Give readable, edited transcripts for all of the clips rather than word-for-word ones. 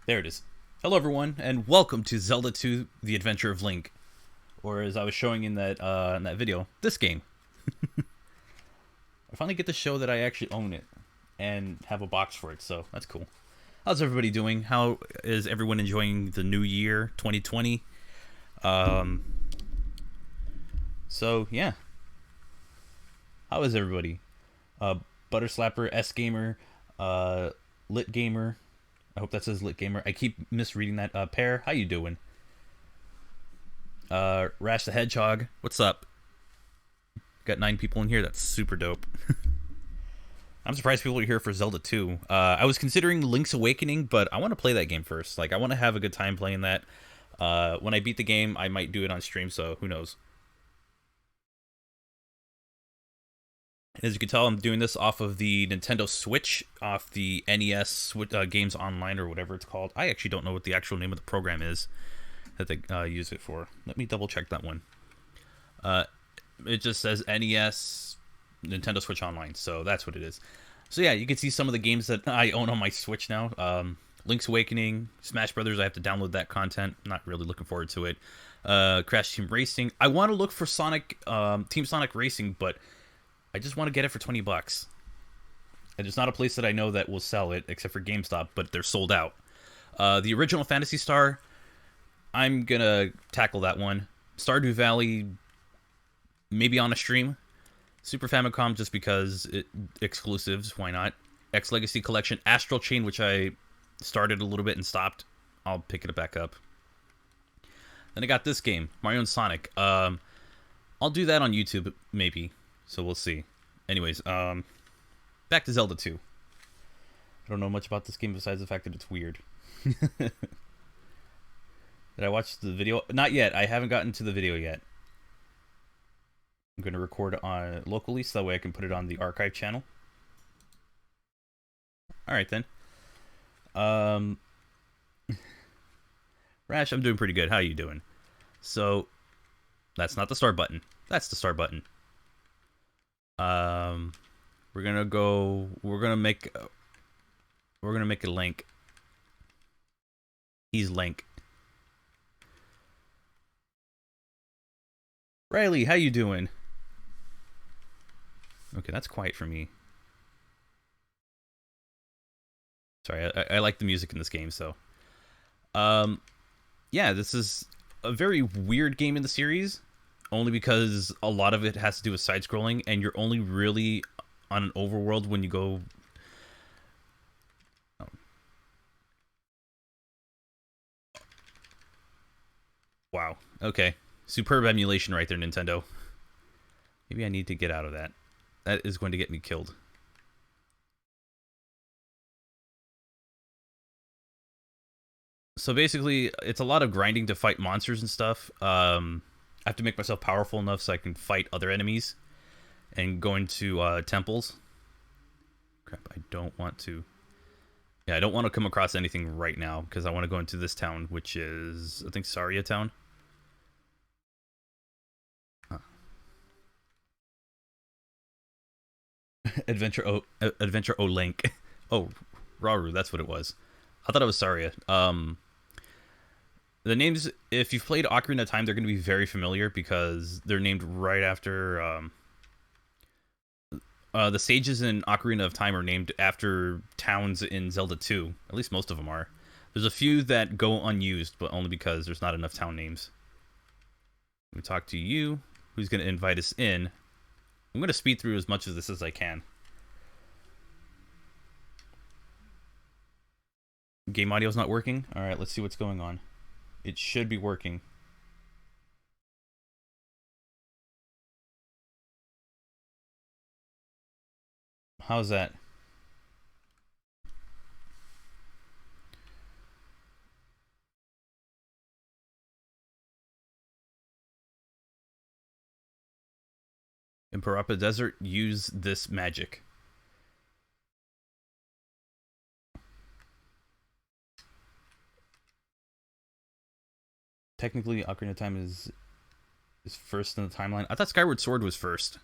There it is. Hello, everyone, and welcome to Zelda 2: The Adventure of Link, or as I was showing in that video, this game. I finally get to show that I actually own it and have a box for it, so that's cool. How's everybody doing? How is everyone enjoying the new year, 2020? Um, yeah. How is everybody? Uh, Butter Slapper, S Gamer, Lit Gamer. I hope that says Lit Gamer. I keep misreading that. Pear, how you doing? Rash the Hedgehog, what's up? Got 9 people in here. That's super dope. I'm surprised people are here for Zelda 2. I was considering Link's Awakening, but I want to play that game first. Like, I want to have a good time playing that. When I beat the game, I might do it on stream, so who knows. As you can tell, I'm doing this off of the Nintendo Switch, off the NES Games Online, or whatever it's called. I actually don't know what the actual name of the program is that they use it for. Let me double check that one. It just says NES Nintendo Switch Online, so that's what it is. So yeah, you can see some of the games that I own on my Switch now. Link's Awakening, Smash Brothers. I have to download that content. Not really looking forward to it. Crash Team Racing. I want to look for Sonic, Team Sonic Racing, but I just want to get it for $20. And there's not a place that I know that will sell it except for GameStop, but they're sold out. The original Phantasy Star, I'm gonna tackle that one. Stardew Valley, maybe on a stream. Super Famicom, just because exclusives, why not? X Legacy Collection, Astral Chain, which I started a little bit and stopped. I'll pick it back up. Then I got this game, Mario and Sonic. I'll do that on YouTube, maybe. So we'll see. Anyways, back to Zelda 2. I don't know much about this game besides the fact that it's weird. Did I watch the video? Not yet. I haven't gotten to the video yet. I'm going to record on locally so that way I can put it on the archive channel. Alright then. Rash, I'm doing pretty good. How you doing? So, that's not the start button. That's the start button. We're gonna make a Link. He's Link. Riley, how you doing? Okay, that's quiet for me. Sorry, I like the music in this game, so. Yeah, this is a very weird game in the series, only because a lot of it has to do with side-scrolling, and you're only really on an overworld when you go. Wow. Okay. Superb emulation right there, Nintendo. Maybe I need to get out of that. That is going to get me killed. So basically, it's a lot of grinding to fight monsters and stuff. I have to make myself powerful enough so I can fight other enemies and go into temples. Crap, I don't want to. Yeah, I don't want to come across anything right now because I want to go into this town, which is, I think, Sariah town. Huh. Adventure O Link. Oh, Rauru, that's what it was. I thought it was Sariah. The names, if you've played Ocarina of Time, they're going to be very familiar because they're named right after. The sages in Ocarina of Time are named after towns in Zelda 2. At least most of them are. There's a few that go unused, but only because there's not enough town names. Let me talk to you. Who's going to invite us in? I'm going to speed through as much of this as I can. Game audio's not working? Alright, let's see what's going on. It should be working. How's that? In Parappa Desert, use this magic. Technically, Ocarina of Time is first in the timeline. I thought Skyward Sword was first.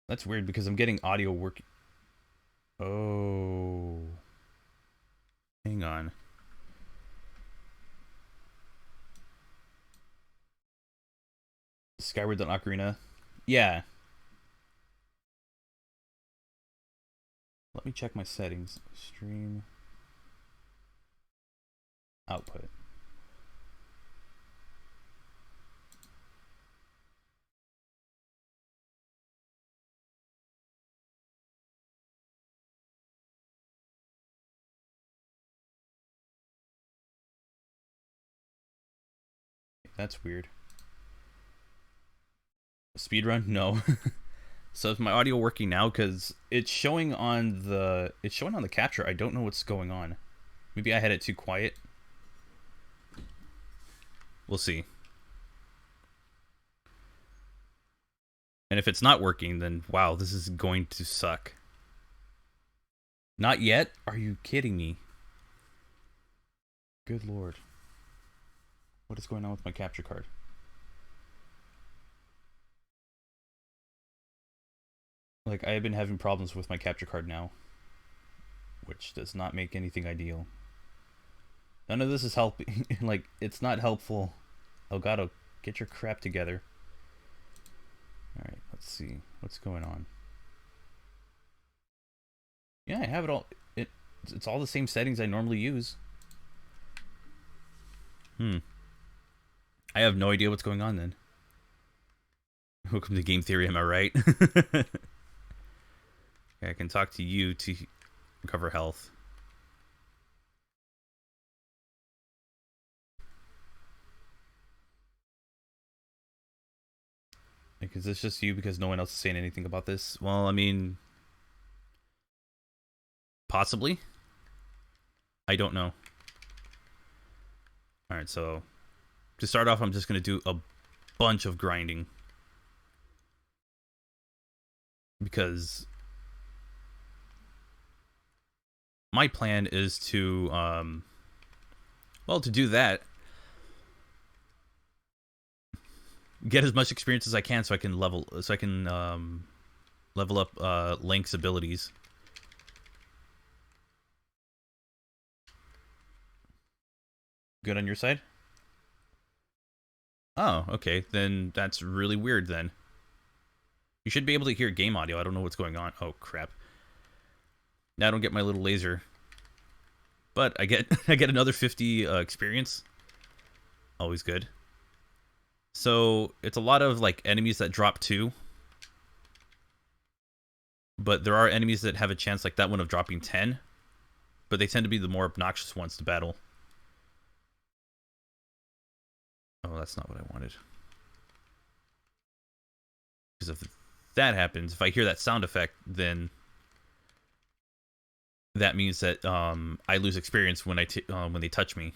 That's weird because I'm getting audio work. Oh. Hang on. Skyward the Ocarina. Yeah. Let me check my settings. Stream output. That's weird. Speedrun? No. So is my audio working now? Because it's showing on the capture. I don't know what's going on. Maybe I had it too quiet. We'll see. And if it's not working, then wow, this is going to suck. Not yet? Are you kidding me? Good lord. What is going on with my capture card? Like, I have been having problems with my capture card now, which does not make anything ideal. None of this is helping. Like, it's not helpful. Elgato, get your crap together. Alright, let's see. What's going on? Yeah, I have it all. It's all the same settings I normally use. I have no idea what's going on then. Welcome to Game Theory, am I right? Okay, I can talk to you to recover health. Like, is this just you because no one else is saying anything about this? Well, I mean, possibly. I don't know. Alright, so to start off, I'm just going to do a bunch of grinding. Because my plan is to, well, to do that, get as much experience as I can so I can level up Link's abilities. Good on your side? Oh, okay. Then that's really weird then. You should be able to hear game audio. I don't know what's going on. Oh, crap. Now I don't get my little laser. But I get I get another 50 experience. Always good. So it's a lot of like enemies that drop 2. But there are enemies that have a chance like that one of dropping 10. But they tend to be the more obnoxious ones to battle. Oh, that's not what I wanted. Because if that happens, if I hear that sound effect, then that means that I lose experience when when they touch me.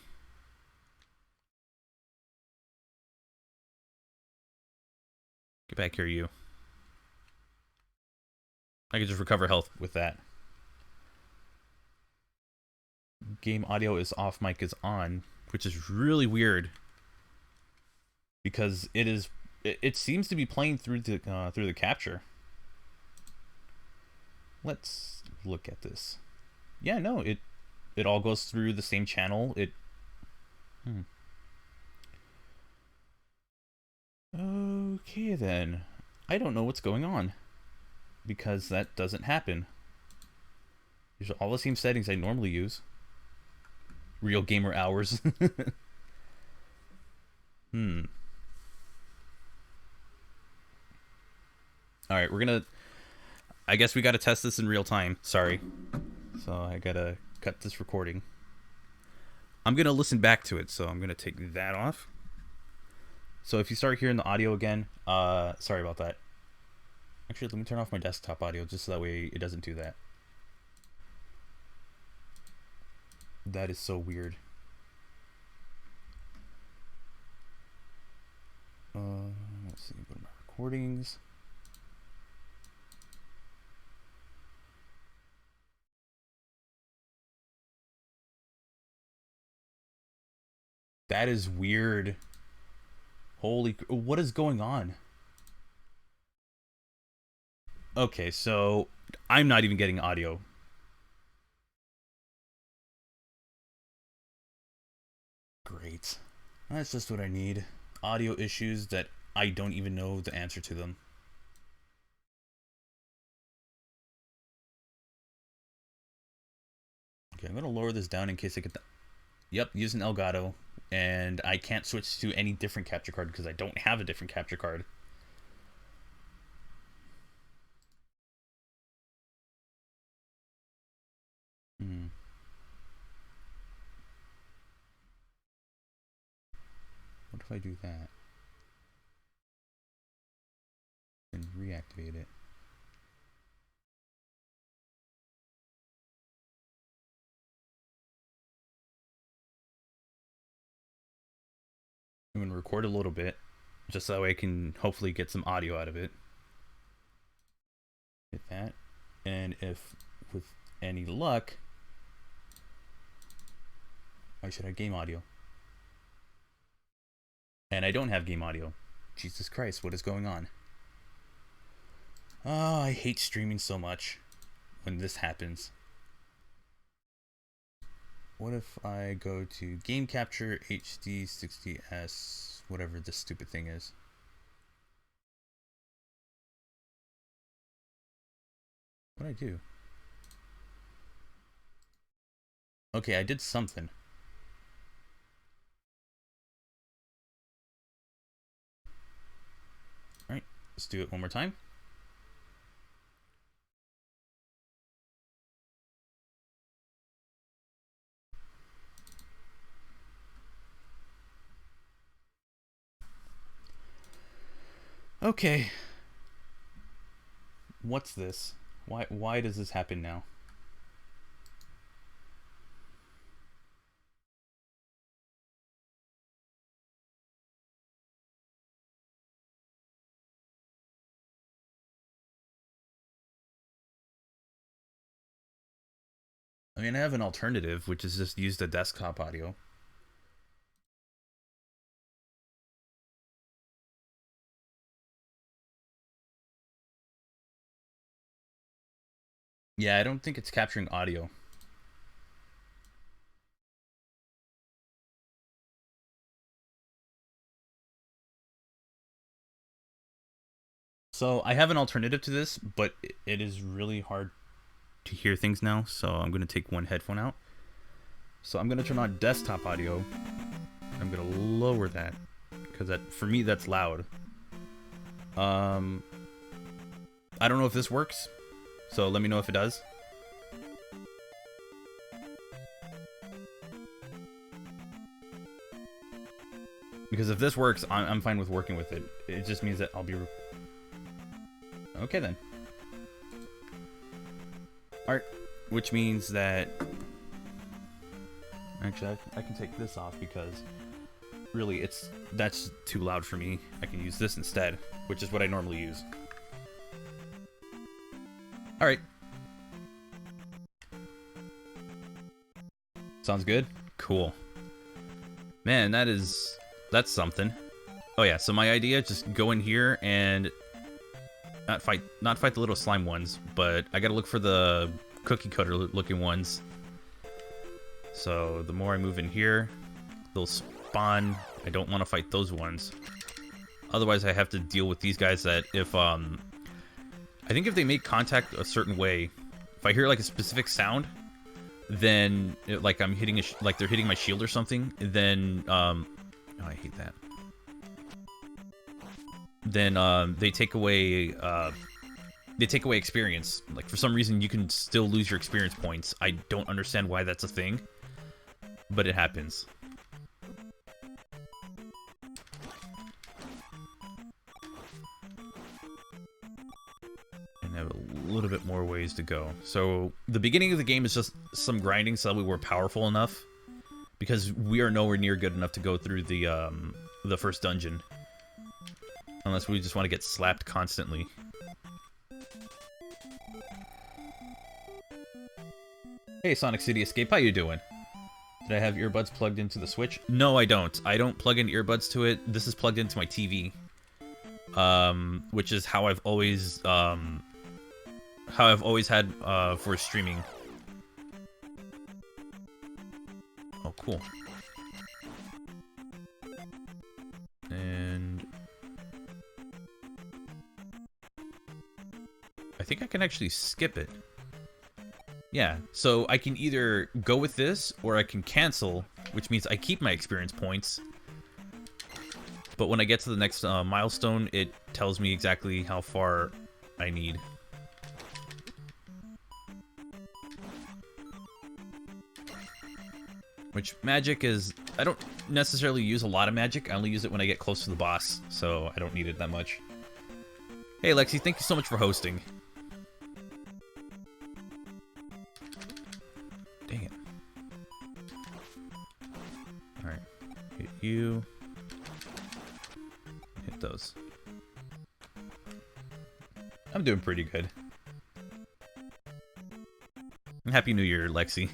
Get back here, you. I can just recover health with that. Game audio is off, mic is on, which is really weird because it seems to be playing through the capture. Let's look at this. Yeah, no, it all goes through the same channel. Okay then. I don't know what's going on because that doesn't happen. These are all the same settings I normally use. Real gamer hours. Alright, I guess we gotta test this in real time. Sorry. So I gotta cut this recording. I'm gonna listen back to it, so I'm gonna take that off. So if you start hearing the audio again, sorry about that. Actually, let me turn off my desktop audio just so that way it doesn't do that. That is so weird. Let's see, go to my recordings. That is weird. Holy, what is going on? Okay, so I'm not even getting audio. Great. That's just what I need. Audio issues that I don't even know the answer to them. Okay, I'm gonna lower this down in case I get the... Yep, using Elgato. And I can't switch to any different capture card because I don't have a different capture card. What if I do that? And reactivate it. I'm going to record a little bit, just so that way I can hopefully get some audio out of it. Hit that. And if, with any luck, I should have game audio. And I don't have game audio. Jesus Christ, what is going on? Oh, I hate streaming so much when this happens. What if I go to Game Capture HD 60S, whatever this stupid thing is? What'd I do? Okay, I did something. Alright, let's do it one more time. Okay. What's this? Why does this happen now? I mean, I have an alternative, which is just use the desktop audio. Yeah, I don't think it's capturing audio. So I have an alternative to this, but it is really hard to hear things now, so I'm going to take one headphone out. So I'm going to turn on desktop audio. I'm going to lower that, because that, for me, that's loud. I don't know if this works, so let me know if it does. Because if this works, I'm fine with working with it. It just means that I'll be... Okay, then. Alright, which means that... Actually, I can take this off because... Really, that's too loud for me. I can use this instead, which is what I normally use. Alright. Sounds good? Cool. Man, that's something. Oh yeah, so my idea, just go in here and not fight the little slime ones, but I gotta look for the cookie cutter looking ones. So the more I move in here, they'll spawn. I don't want to fight those ones. Otherwise I have to deal with these guys that if I think if they make contact a certain way, if I hear like a specific sound, then like I'm hitting like they're hitting my shield or something, then oh, I hate that. Then they take away experience. Like for some reason you can still lose your experience points. I don't understand why that's a thing, but it happens. And I have a little bit more ways to go. So the beginning of the game is just some grinding so that we're powerful enough, because we are nowhere near good enough to go through the first dungeon. Unless we just want to get slapped constantly. Hey, Sonic City Escape, how you doing? Did I have earbuds plugged into the Switch? No, I don't. I don't plug in earbuds to it. This is plugged into my TV. Which is how I've always had for streaming. Oh, cool. think I can actually skip it. Yeah, so I can either go with this, or I can cancel, which means I keep my experience points. But when I get to the next milestone, it tells me exactly how far I need. Which magic is... I don't necessarily use a lot of magic. I only use it when I get close to the boss, so I don't need it that much. Hey, Lexi, thank you so much for hosting. Dang it. Alright. Hit you. Hit those. I'm doing pretty good. Happy New Year, Lexi.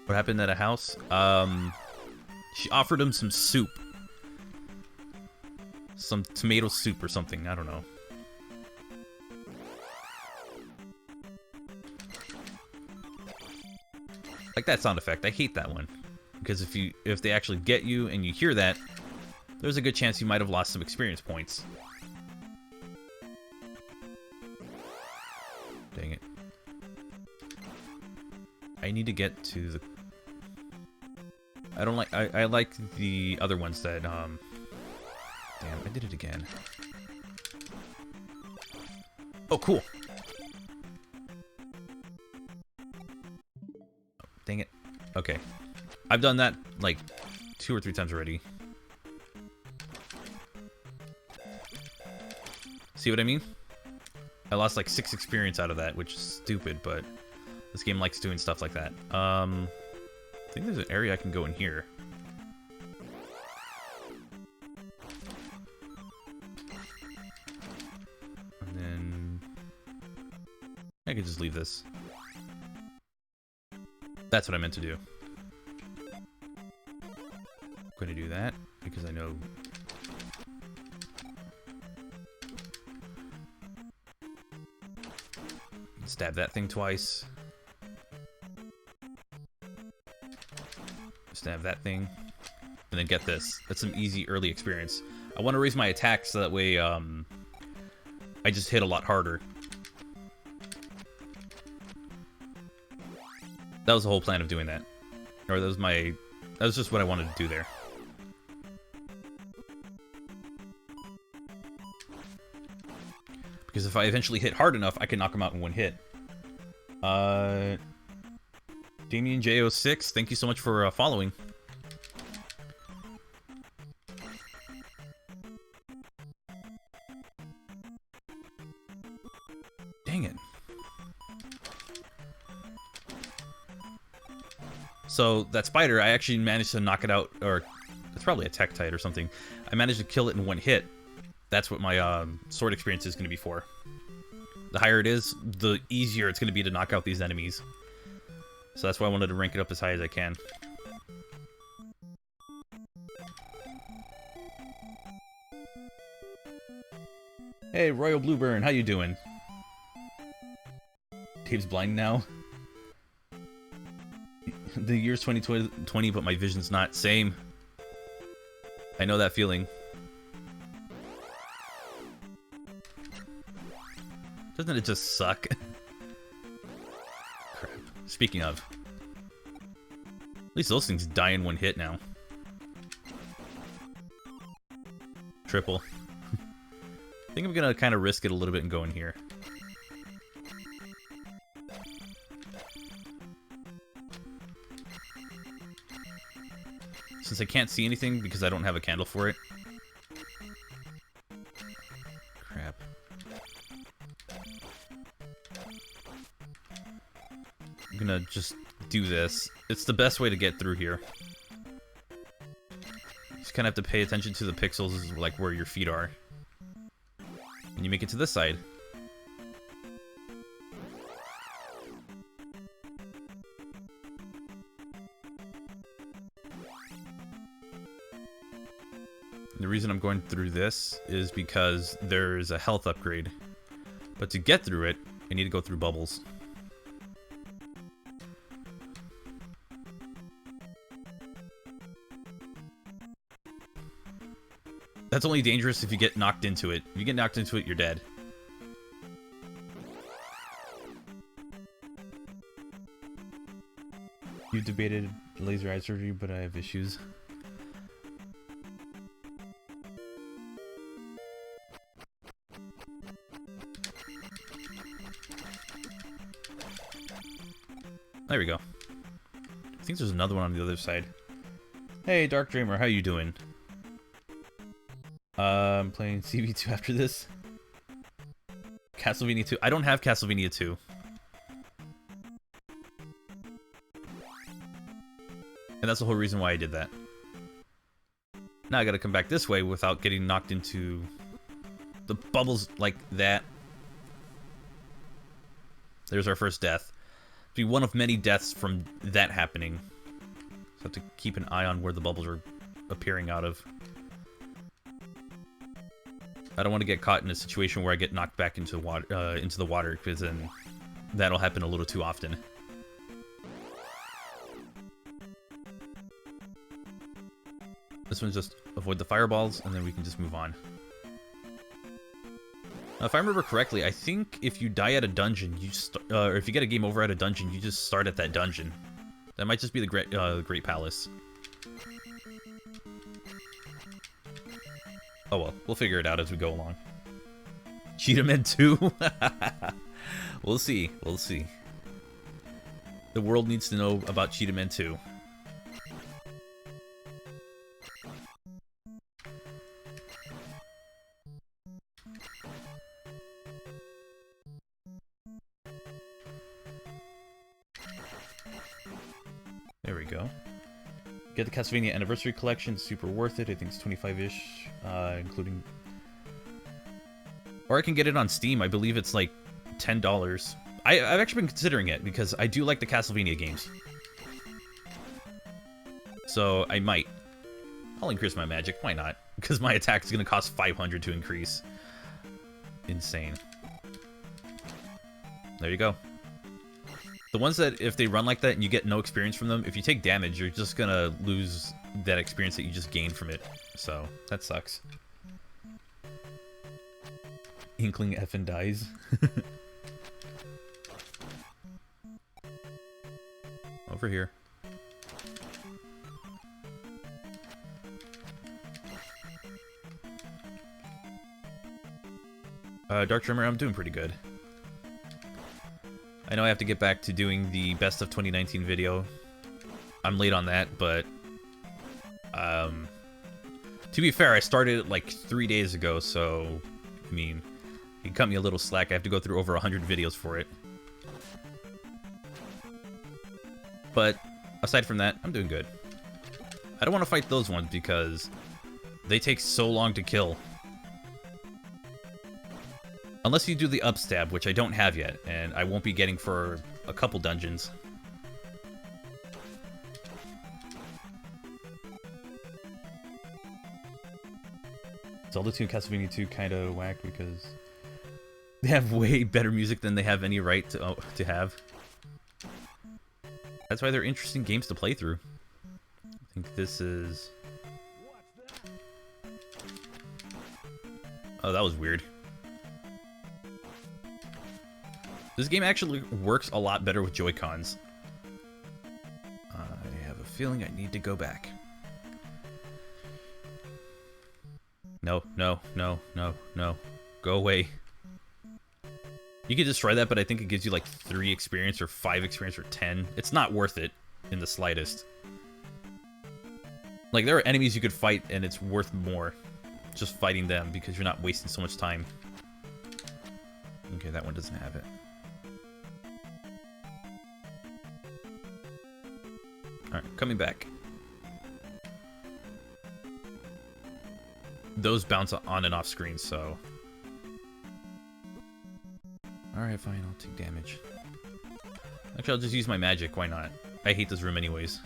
What happened at a house? She offered him some soup. Some tomato soup or something, I don't know. Like that sound effect, I hate that one. Because if they actually get you and you hear that, there's a good chance you might have lost some experience points. Dang it. I need to get to the... I don't like... I like the other ones that, Damn, I did it again. Oh, cool. Dang it. Okay. I've done that, like, 2 or 3 times already. See what I mean? I lost, like, 6 experience out of that, which is stupid, but... This game likes doing stuff like that. I think there's an area I can go in here. And then... I could just leave this. That's what I meant to do. I'm going to do that, because I know... Stab that thing twice. Stab that thing, and then get this. That's some easy early experience. I want to raise my attack so that way I just hit a lot harder. That was the whole plan of doing that. Or that was just what I wanted to do there. Because if I eventually hit hard enough, I can knock him out in one hit. Damien J06, thank you so much for following. Dang it. So, that spider, I actually managed to knock it out, or it's probably a Tektite or something. I managed to kill it in one hit. That's what my sword experience is going to be for. The higher it is, the easier it's going to be to knock out these enemies. So that's why I wanted to rank it up as high as I can. Hey, Royal Blueburn, how you doing? Dave's blind now. The year's 2020, but my vision's not. Same. I know that feeling. Doesn't it just suck? Crap. Speaking of. At least those things die in one hit now. Triple. I think I'm gonna kind of risk it a little bit and go in here. Since I can't see anything because I don't have a candle for it. Crap. I'm gonna just do this. It's the best way to get through here. You just kind of have to pay attention to the pixels, like where your feet are. And you make it to this side. The reason I'm going through this is because there's a health upgrade. But to get through it, I need to go through bubbles. That's only dangerous if you get knocked into it. If you get knocked into it, you're dead. You debated laser eye surgery, but I have issues. There we go. I think there's another one on the other side. Hey, Dark Dreamer, how you doing? I'm playing CV2 after this. Castlevania 2. I don't have Castlevania 2. And that's the whole reason why I did that. Now I gotta come back this way without getting knocked into the bubbles like that. There's our first death. Be one of many deaths from that happening. So I have to keep an eye on where the bubbles are appearing out of. I don't want to get caught in a situation where I get knocked back into the water, because then that'll happen a little too often. This one's just avoid the fireballs, and then we can just move on. Now, if I remember correctly, I think if you die at a dungeon, or if you get a game over at a dungeon, you just start at that dungeon. That might just be the Great Palace. Oh well, we'll figure it out as we go along. Cheetah Men 2? We'll see, we'll see. The world needs to know about Cheetah Men 2. There we go. Get the Castlevania Anniversary Collection, super worth it. I think it's 25-ish, including... Or I can get it on Steam. I believe it's like $10. I've actually been considering it, because I do like the Castlevania games. So, I might. I'll increase my magic, why not? Because my attack is going to cost 500 to increase. Insane. There you go. The ones that, if they run like that and you get no experience from them, if you take damage, you're just gonna lose that experience that you just gained from it. So, that sucks. Inkling effing dies. Over here. Dark Drummer, I'm doing pretty good. I know I have to get back to doing the best of 2019 video. I'm late on that, but to be fair, I started it like 3 days ago, so I mean, you can cut me a little slack. I have to go through over 100 videos for it. But aside from that, I'm doing good. I don't want to fight those ones because they take so long to kill. Unless you do the upstab, which I don't have yet, and I won't be getting for a couple dungeons. Zelda 2 and Castlevania 2 kind of whack because they have way better music than they have any right to have. That's why they're interesting games to play through. I think this is... Oh, that was weird. This game actually works a lot better with Joy-Cons. I have a feeling I need to go back. No, no, no, no, no. Go away. You can destroy that, but I think it gives you like 3 experience or 5 experience or 10. It's not worth it in the slightest. Like, there are enemies you could fight and it's worth more just fighting them because you're not wasting so much time. Okay, that one doesn't have it. Alright, coming back. Those bounce on and off screen, so... Alright, fine, I'll take damage. Actually, I'll just use my magic, why not? I hate this room anyways.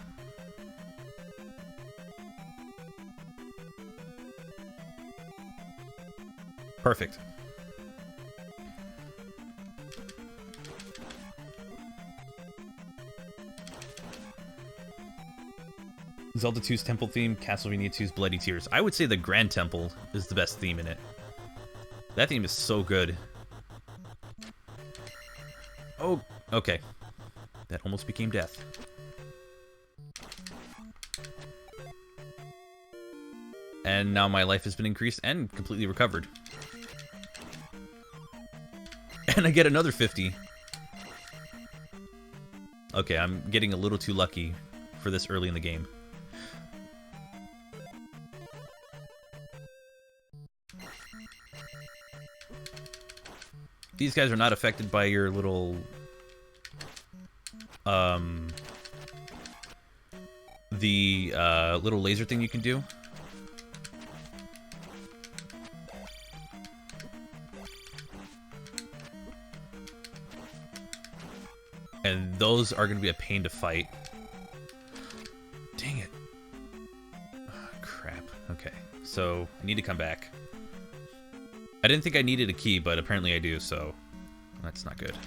Perfect. Zelda 2's Temple theme, Castlevania 2's Bloody Tears. I would say the Grand Temple is the best theme in it. That theme is so good. Oh, okay. That almost became death. And now my life has been increased and completely recovered. And I get another 50. Okay, I'm getting a little too lucky for this early in the game. These guys are not affected by your little... little laser thing you can do. And those are going to be a pain to fight. Dang it. Oh, crap. Okay, so I need to come back. I didn't think I needed a key, but apparently I do, so that's not good.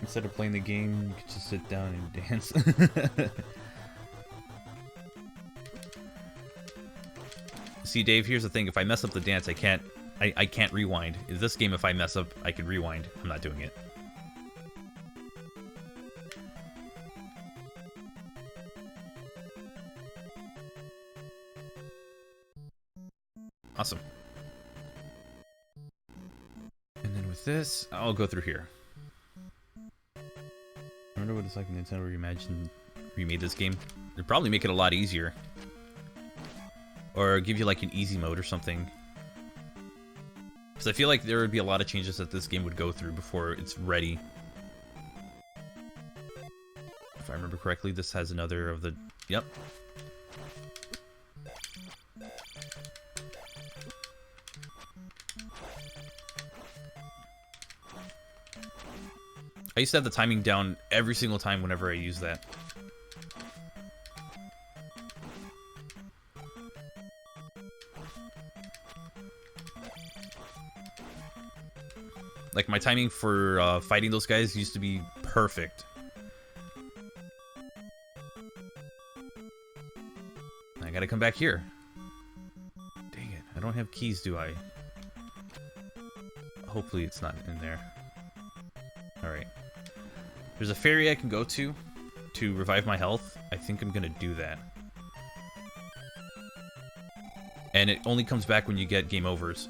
Instead of playing the game, you could just sit down and dance. See, Dave, here's the thing. If I mess up the dance, I can't rewind. In this game, if I mess up, I can rewind. I'm not doing it. Awesome. And then with this, I'll go through here. I wonder what it's like in Nintendo remade this game. They'd probably make it a lot easier. Or give you like an easy mode or something. Because I feel like there would be a lot of changes that this game would go through before it's ready. If I remember correctly, this has another of the... Yep. I used to have the timing down every single time whenever I use that. Like, my timing for fighting those guys used to be perfect. I gotta come back here. Dang it, I don't have keys, do I? Hopefully it's not in there. Alright. There's a ferry I can go to revive my health. I think I'm gonna do that. And it only comes back when you get game overs.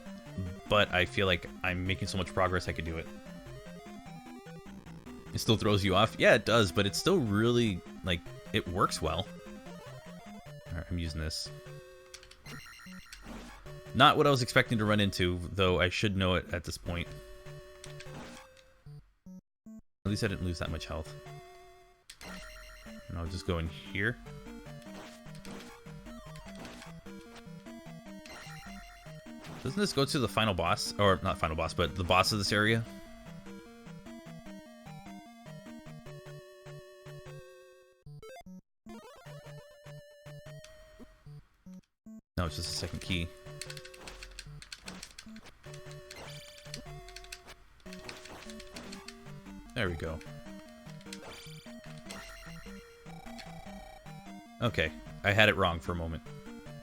But I feel like I'm making so much progress I could do it. It still throws you off? Yeah, it does, but it's still really, like, it works well. Alright, I'm using this. Not what I was expecting to run into, though I should know it at this point. At least I didn't lose that much health. And I'll just go in here. Doesn't this go to the final boss? Or, not final boss, but the boss of this area? No, it's just a second key. There we go. Okay, I had it wrong for a moment.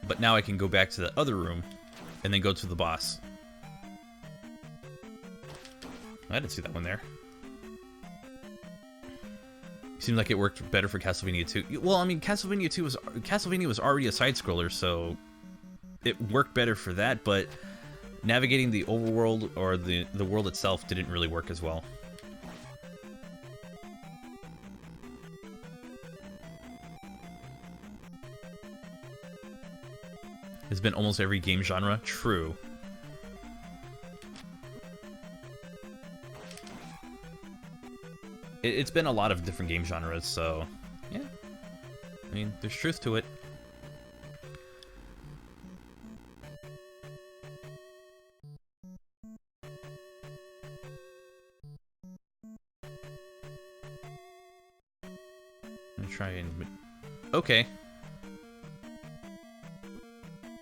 But now I can go back to the other room and then go to the boss. I didn't see that one there. Seems like it worked better for Castlevania 2. Well, I mean, Castlevania was already a side-scroller, so it worked better for that, but navigating the overworld or the world itself didn't really work as well. It's been almost every game genre. True. It's been a lot of different game genres, so yeah. I mean, there's truth to it. I'm gonna try and... Okay.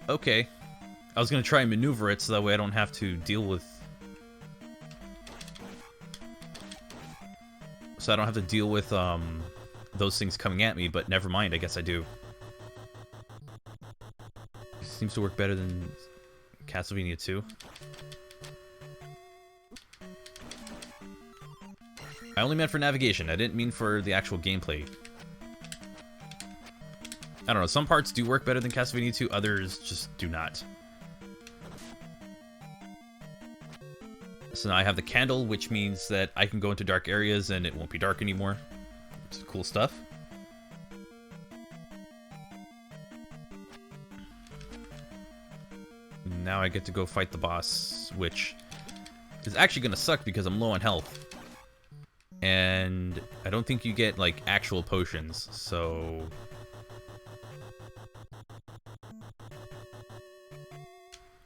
Okay. I was gonna try and maneuver it so that way I don't have to deal with... So I don't have to deal with those things coming at me, but never mind, I guess I do. It seems to work better than Castlevania 2. I only meant for navigation, I didn't mean for the actual gameplay. I don't know, some parts do work better than Castlevania 2, others just do not. So now I have the candle, which means that I can go into dark areas and it won't be dark anymore. It's cool stuff. Now I get to go fight the boss, which is actually going to suck because I'm low on health. And I don't think you get, like, actual potions, so...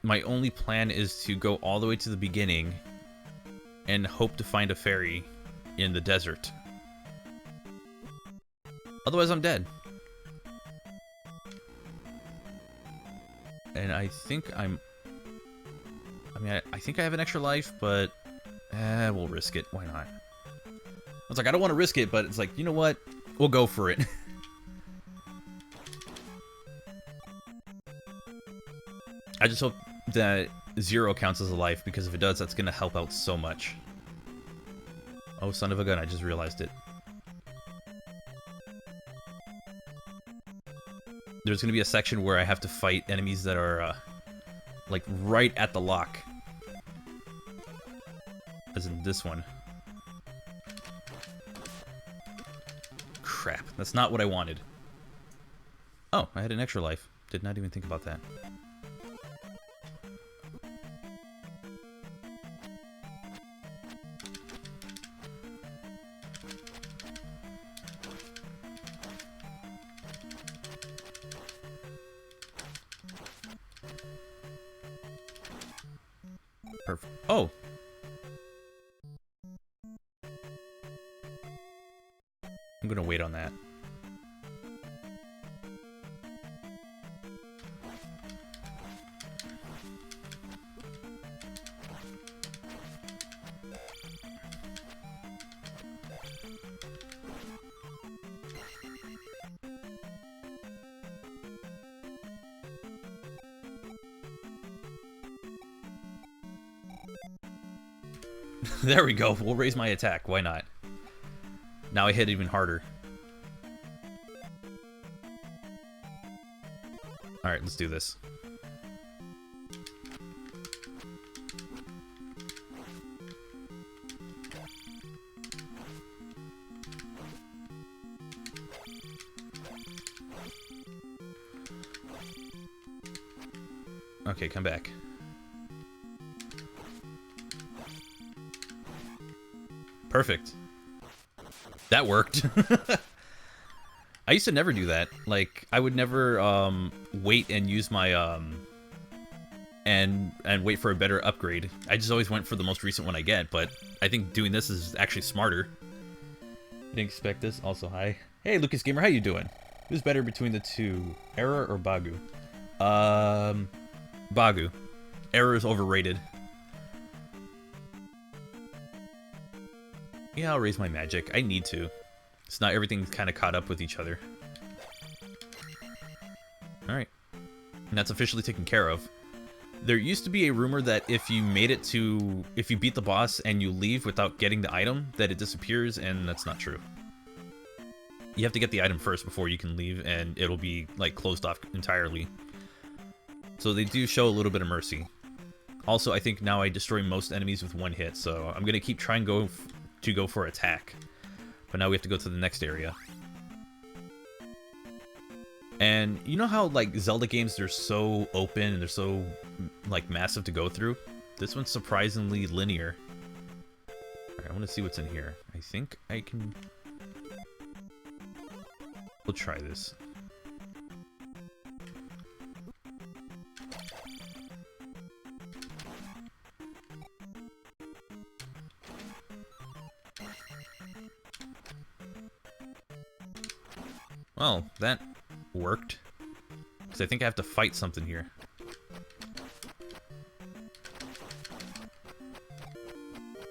My only plan is to go all the way to the beginning and hope to find a fairy in the desert. Otherwise, I'm dead. And I think I think I have an extra life, but we'll risk it. Why not? I was like, I don't want to risk it, but it's like, you know what? We'll go for it. I just hope that 0 counts as a life, because if it does, that's going to help out so much. Oh, son of a gun, I just realized it. There's going to be a section where I have to fight enemies that are, like, right at the lock. As in this one. Crap, that's not what I wanted. Oh, I had an extra life. Did not even think about that. Perfect. Oh! I'm gonna wait on that. There we go. We'll raise my attack. Why not? Now I hit even harder. Alright, let's do this. Okay, come back. Perfect. That worked. I used to never do that. Like, I would never wait and use my and wait for a better upgrade. I just always went for the most recent one I get, but I think doing this is actually smarter. Didn't expect this. Also, hi. Hey, Lucas Gamer, how you doing? Who's better between the two, Era or Bagu? Bagu. Era is overrated. Yeah, I'll raise my magic. I need to. So now everything's kind of caught up with each other. Alright. And that's officially taken care of. There used to be a rumor that if you made it to... If you beat the boss and you leave without getting the item, that it disappears, and that's not true. You have to get the item first before you can leave, and it'll be, like, closed off entirely. So they do show a little bit of mercy. Also, I think now I destroy most enemies with one hit, so I'm gonna keep trying to go for attack. But now we have to go to the next area. And you know how, like, Zelda games, they're so open and they're so, like, massive to go through? This one's surprisingly linear. Alright, I want to see what's in here. I think I can... We'll try this. Well, that worked. Because I think I have to fight something here.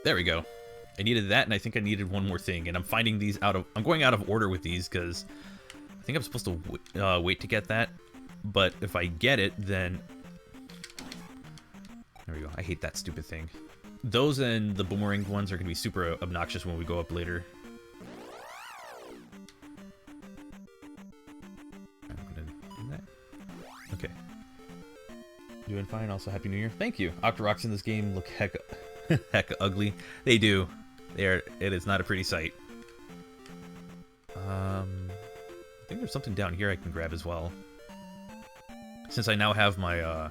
There we go. I needed that, and I think I needed one more thing. And I'm finding these I'm going out of order with these because I think I'm supposed to wait to get that. But if I get it, then there we go. I hate that stupid thing. Those and the boomerang ones are going to be super obnoxious when we go up later. I'm going to do that. Okay. Doing fine. Also, Happy New Year. Thank you. Octoroks in this game look heck ugly. They do. It is not a pretty sight. I think there's something down here I can grab as well. Since I now have my, oh,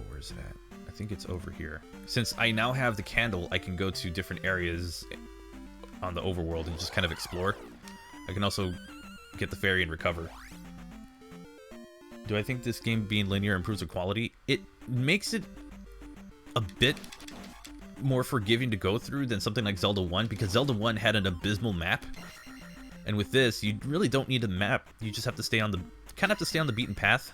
where's it at? I think it's over here. Since I now have the candle, I can go to different areas on the overworld and just kind of explore. I can also get the fairy and recover. Do I think this game being linear improves the quality? It makes it a bit more forgiving to go through than something like Zelda 1, because Zelda 1 had an abysmal map. And with this, you really don't need a map. You just have to stay on the beaten path.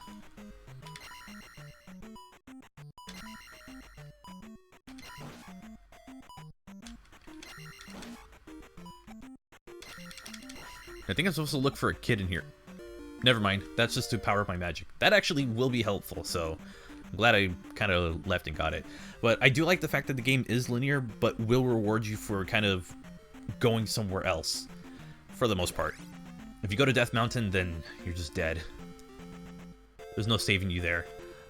I think I'm supposed to look for a kid in here. Never mind. That's just to power up my magic. That actually will be helpful, so I'm glad I kind of left and got it. But I do like the fact that the game is linear, but will reward you for kind of going somewhere else, for the most part. If you go to Death Mountain, then you're just dead. There's no saving you there.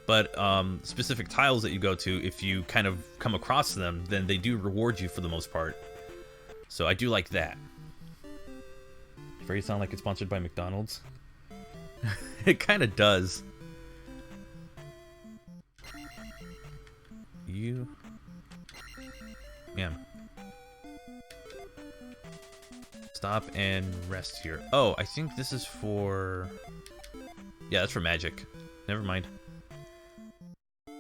But specific tiles that you go to, if you kind of come across them, then they do reward you for the most part. So I do like that. Fairy sound like it's sponsored by McDonald's. It kind of does. You... Man. Stop and rest here. Oh, I think this is for... Yeah, that's for magic. Never mind.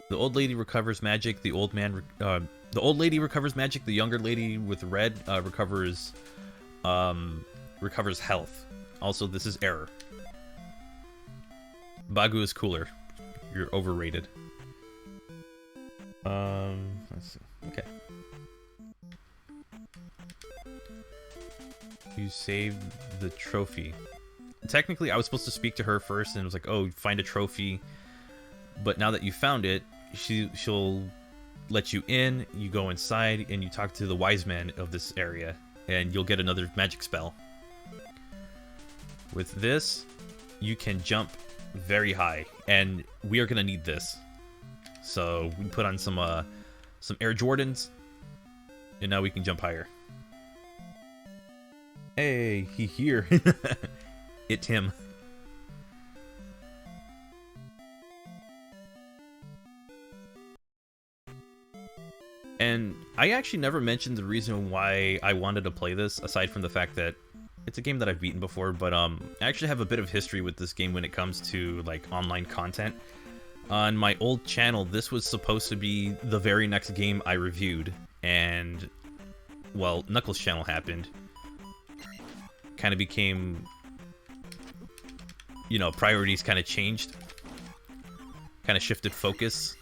The old lady recovers magic. The old man... the old lady recovers magic. The younger lady with red recovers... recovers health. Also, this is error. Bagu is cooler. You're overrated. Let's see. Okay. You saved the trophy. Technically, I was supposed to speak to her first, and it was like, oh, find a trophy. But now that you found it, she'll let you in, you go inside, and you talk to the wise man of this area, and you'll get another magic spell. With this, you can jump very high, and we are gonna need this. So we put on some Air Jordans, and now we can jump higher. Hey, he here. It's him. And I actually never mentioned the reason why I wanted to play this, aside from the fact that it's a game that I've beaten before, but I actually have a bit of history with this game when it comes to like online content. On my old channel, this was supposed to be the very next game I reviewed, and well, Knuckles' channel happened. Kind of became, you know, priorities kind of changed, kind of shifted focus,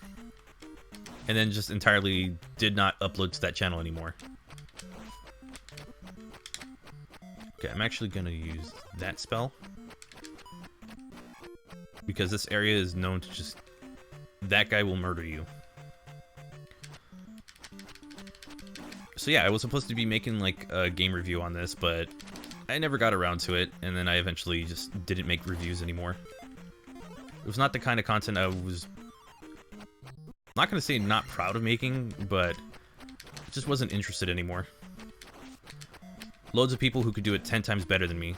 and then just entirely did not upload to that channel anymore. Okay, I'm actually gonna use that spell because this area is known to just... That guy will murder you. So yeah, I was supposed to be making like a game review on this, but I never got around to it, and then I eventually just didn't make reviews anymore. It was not the kind of content I was... not gonna say not proud of making, but I just wasn't interested anymore. Loads of people who could do it 10 times better than me.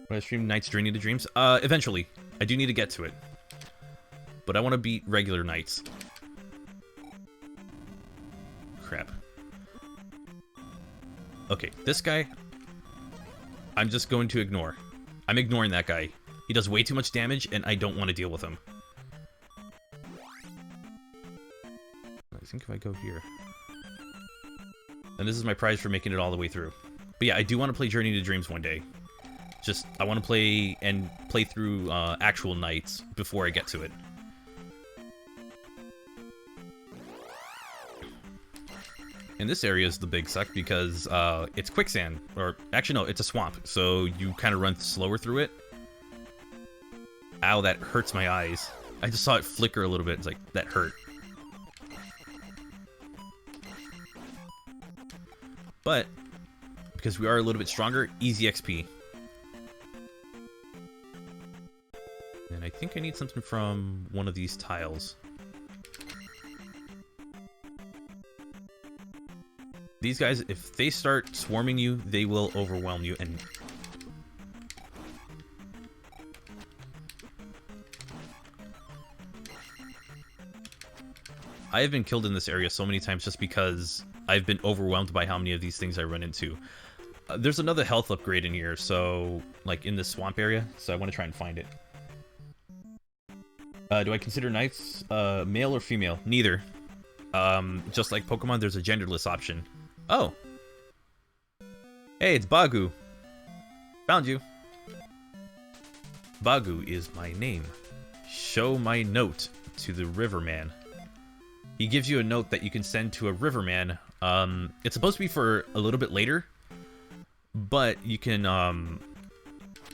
Will I stream Nights Journey to Dreams? Eventually. I do need to get to it. But I want to beat regular Nights. Crap. Okay, this guy, I'm just going to ignore. I'm ignoring that guy. He does way too much damage, and I don't want to deal with him. I think if I go here... And this is my prize for making it all the way through. But yeah, I do want to play Journey to Dreams one day. Just, I want to play through actual Nights before I get to it. And this area is the big suck because it's quicksand. Or, actually, no, it's a swamp. So you kind of run slower through it. Ow, that hurts my eyes. I just saw it flicker a little bit. It's like, that hurt. But, because we are a little bit stronger, easy XP. And I think I need something from one of these tiles. These guys, if they start swarming you, they will overwhelm you. And I have been killed in this area so many times just because I've been overwhelmed by how many of these things I run into. There's another health upgrade in here, so, like, in this swamp area, so I want to try and find it. Do I consider knights male or female? Neither. Just like Pokemon, there's a genderless option. Oh! Hey, it's Bagu! Found you! Bagu is my name. Show my note to the Riverman. He gives you a note that you can send to a Riverman. It's supposed to be for a little bit later, but you can,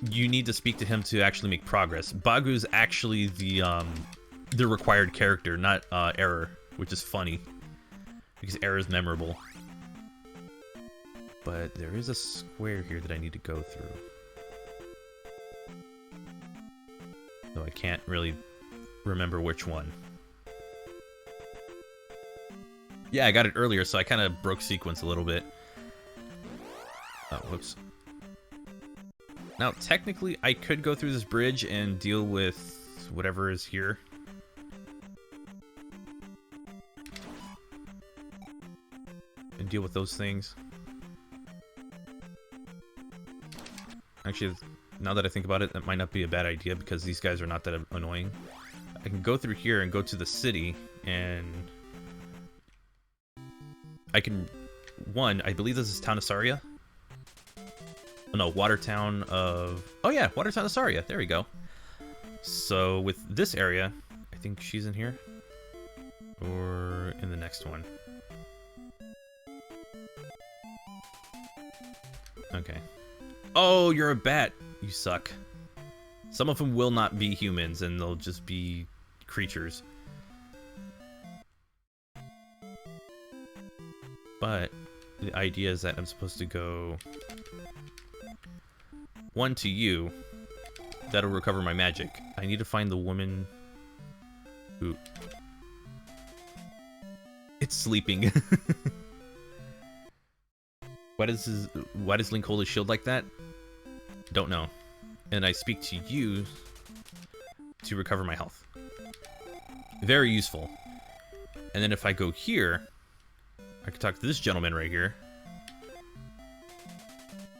you need to speak to him to actually make progress. Bagu's actually the required character, not Error, which is funny, because Error is memorable. But there is a square here that I need to go through. Though I can't really remember which one. Yeah, I got it earlier, so I kind of broke sequence a little bit. Oh, whoops. Now, technically, I could go through this bridge and deal with whatever is here. And deal with those things. Actually, now that I think about it, that might not be a bad idea because these guys are not that annoying. I can go through here and go to the city, and I can... I believe this is town of Sariah. Oh no, Watertown of... Oh yeah, Watertown of Sariah. There we go. So with this area, I think she's in here. Or in the next one. Okay. Oh, you're a bat. You suck. Some of them will not be humans, and they'll just be creatures. But the idea is that I'm supposed to go... one to you. That'll recover my magic. I need to find the woman who... It's sleeping. Why does Link hold his shield like that? Don't know. And I speak to you to recover my health. Very useful. And then if I go here, I can talk to this gentleman right here.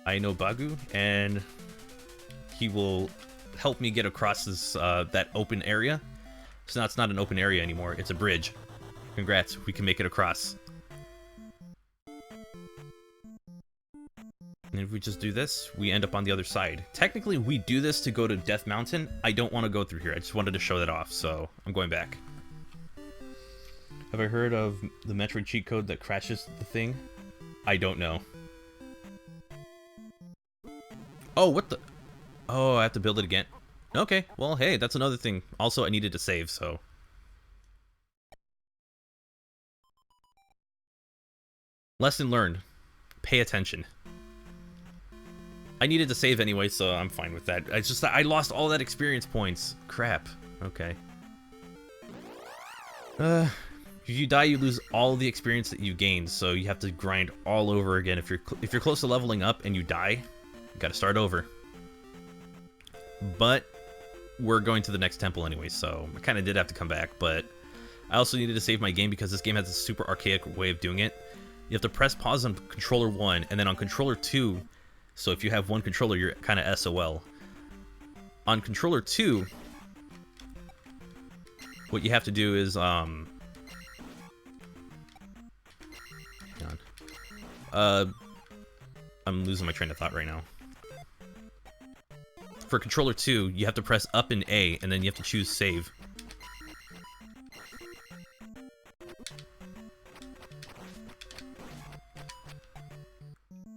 I know Bagu, and he will help me get across this that open area. So now it's not an open area anymore, it's a bridge. Congrats, we can make it across. And if we just do this, we end up on the other side. Technically, we do this to go to Death Mountain. I don't want to go through here. I just wanted to show that off, so I'm going back. Have I heard of the Metroid cheat code that crashes the thing? I don't know. Oh, what the... Oh, I have to build it again. Okay, well, hey, that's another thing. Also, I needed to save, so... Lesson learned. Pay attention. I needed to save anyway, so I'm fine with that. It's just that I lost all that experience points. Crap. Okay. If you die, you lose all the experience that you gained, so you have to grind all over again. If you're close to leveling up and you die, you gotta start over. But we're going to the next temple anyway, so I kind of did have to come back, but I also needed to save my game because this game has a super archaic way of doing it. You have to press pause on controller 1, and then on controller 2, so if you have one controller, you're kind of SOL. On controller 2, what you have to do is, hang on. I'm losing my train of thought right now. For controller 2, you have to press up and A, and then you have to choose save.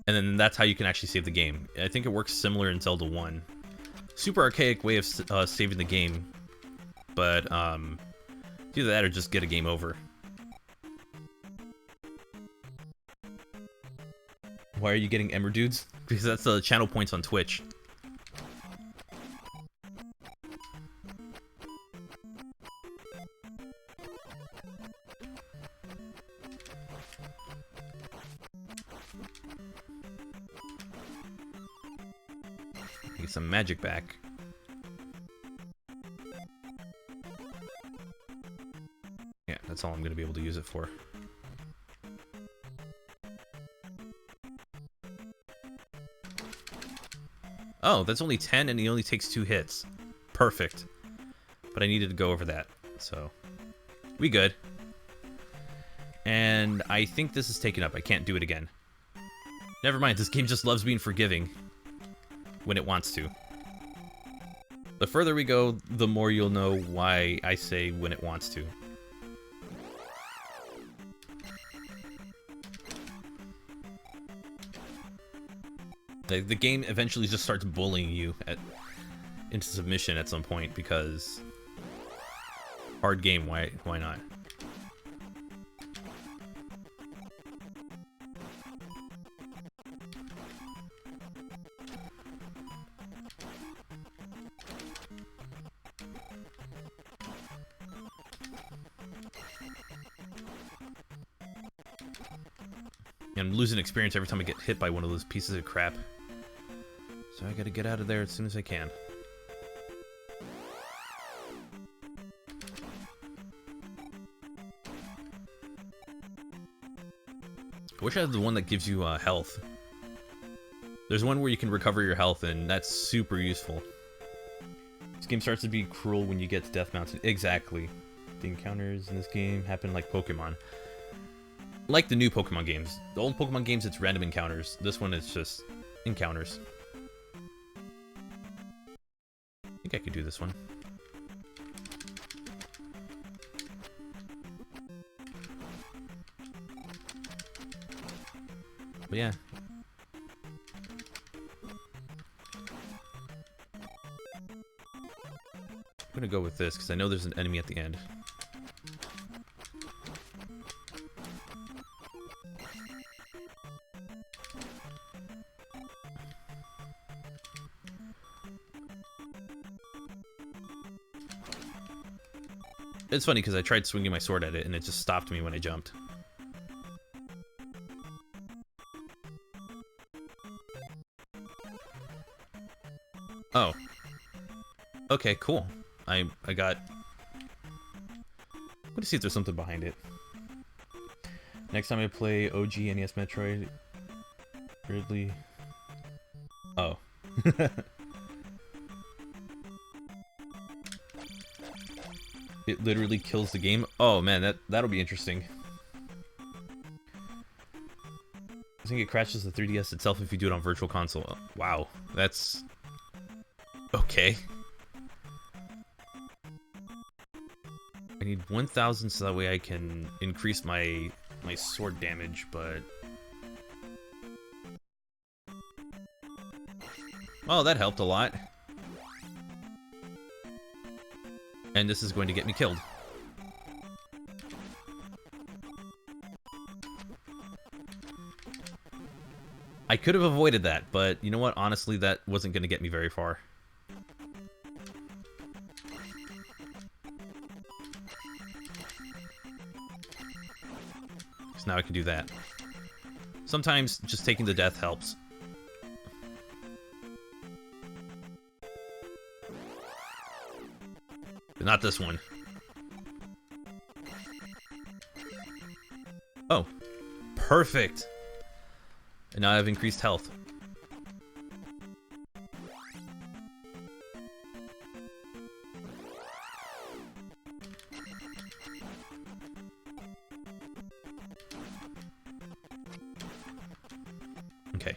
And then that's how you can actually save the game. I think it works similar in Zelda 1. Super archaic way of saving the game, but either that or just get a game over. Why are you getting Emmer Dudes? Because that's the channel points on Twitch. Get some magic back. Yeah, that's all I'm going to be able to use it for. Oh, that's only 10 and he only takes 2 hits. Perfect. But I needed to go over that, so we good. And I think this is taken up. I can't do it again. Never mind, this game just loves being forgiving when it wants to. The further we go, the more you'll know why I say when it wants to. The game eventually just starts bullying you into submission at some point because hard game, why not? I'm losing experience every time I get hit by one of those pieces of crap. So I gotta get out of there as soon as I can. I wish I had the one that gives you health. There's one where you can recover your health, and that's super useful. This game starts to be cruel when you get to Death Mountain. Exactly. The encounters in this game happen like Pokemon. Like the new Pokemon games. The old Pokemon games, it's random encounters. This one is just encounters. I think I could do this one. But yeah. I'm gonna go with this because I know there's an enemy at the end. It's funny because I tried swinging my sword at it and it just stopped me when I jumped. Oh. Okay, cool. I got... I'm gonna see if there's something behind it. Next time I play OG NES Metroid... Weirdly... Oh. It literally kills the game. Oh man, that'll be interesting. I think it crashes the 3DS itself if you do it on Virtual Console. Wow, that's okay. I need 1,000 so that way I can increase my sword damage, but oh, that helped a lot. And this is going to get me killed. I could have avoided that, but you know what? Honestly, that wasn't going to get me very far. So now I can do that. Sometimes just taking the death helps. But not this one. Oh, perfect. And now I have increased health. Okay.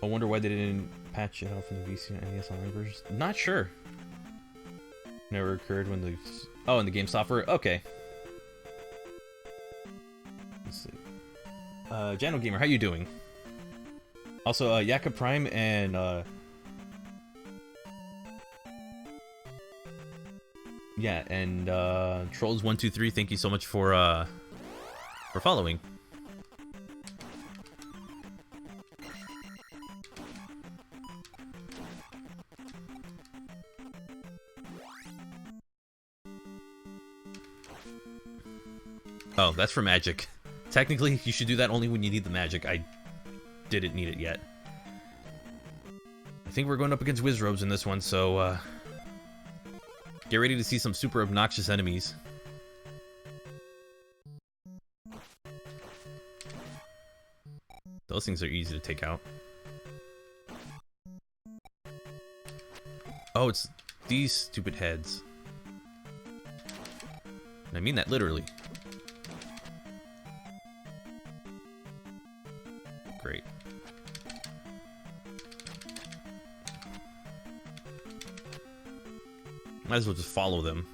I wonder why they didn't patch it out from the VC and NES Online versions. Not sure. Never occurred when the... Oh, in the game software? Okay. Let's see. Jano Gamer, how you doing? Also, Yaka Prime and yeah, and Trolls123, thank you so much for following. Oh, that's for magic. Technically, you should do that only when you need the magic. I didn't need it yet. I think we're going up against Wizrobes in this one, so get ready to see some super obnoxious enemies. Those things are easy to take out. Oh, it's these stupid heads. And I mean that literally. Great. Might as well just follow them.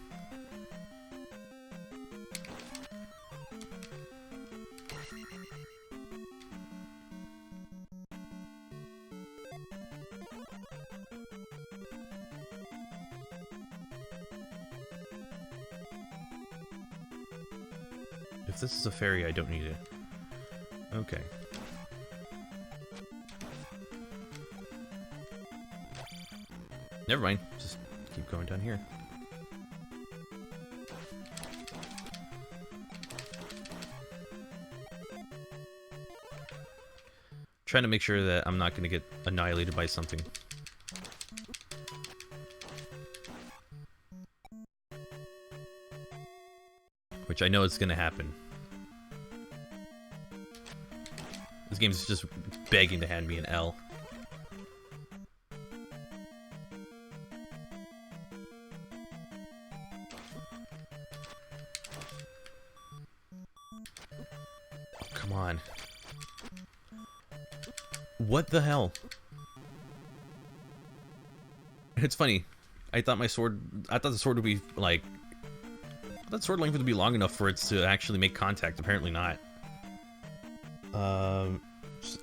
If this is a fairy, I don't need it. Okay. Never mind. Just keep going down here. Trying to make sure that I'm not going to get annihilated by something. Which I know is going to happen. This game's just begging to hand me an L. Oh, come on. What the hell? It's funny. I thought the sword would be like... I thought sword length would be long enough for it to actually make contact. Apparently not. Just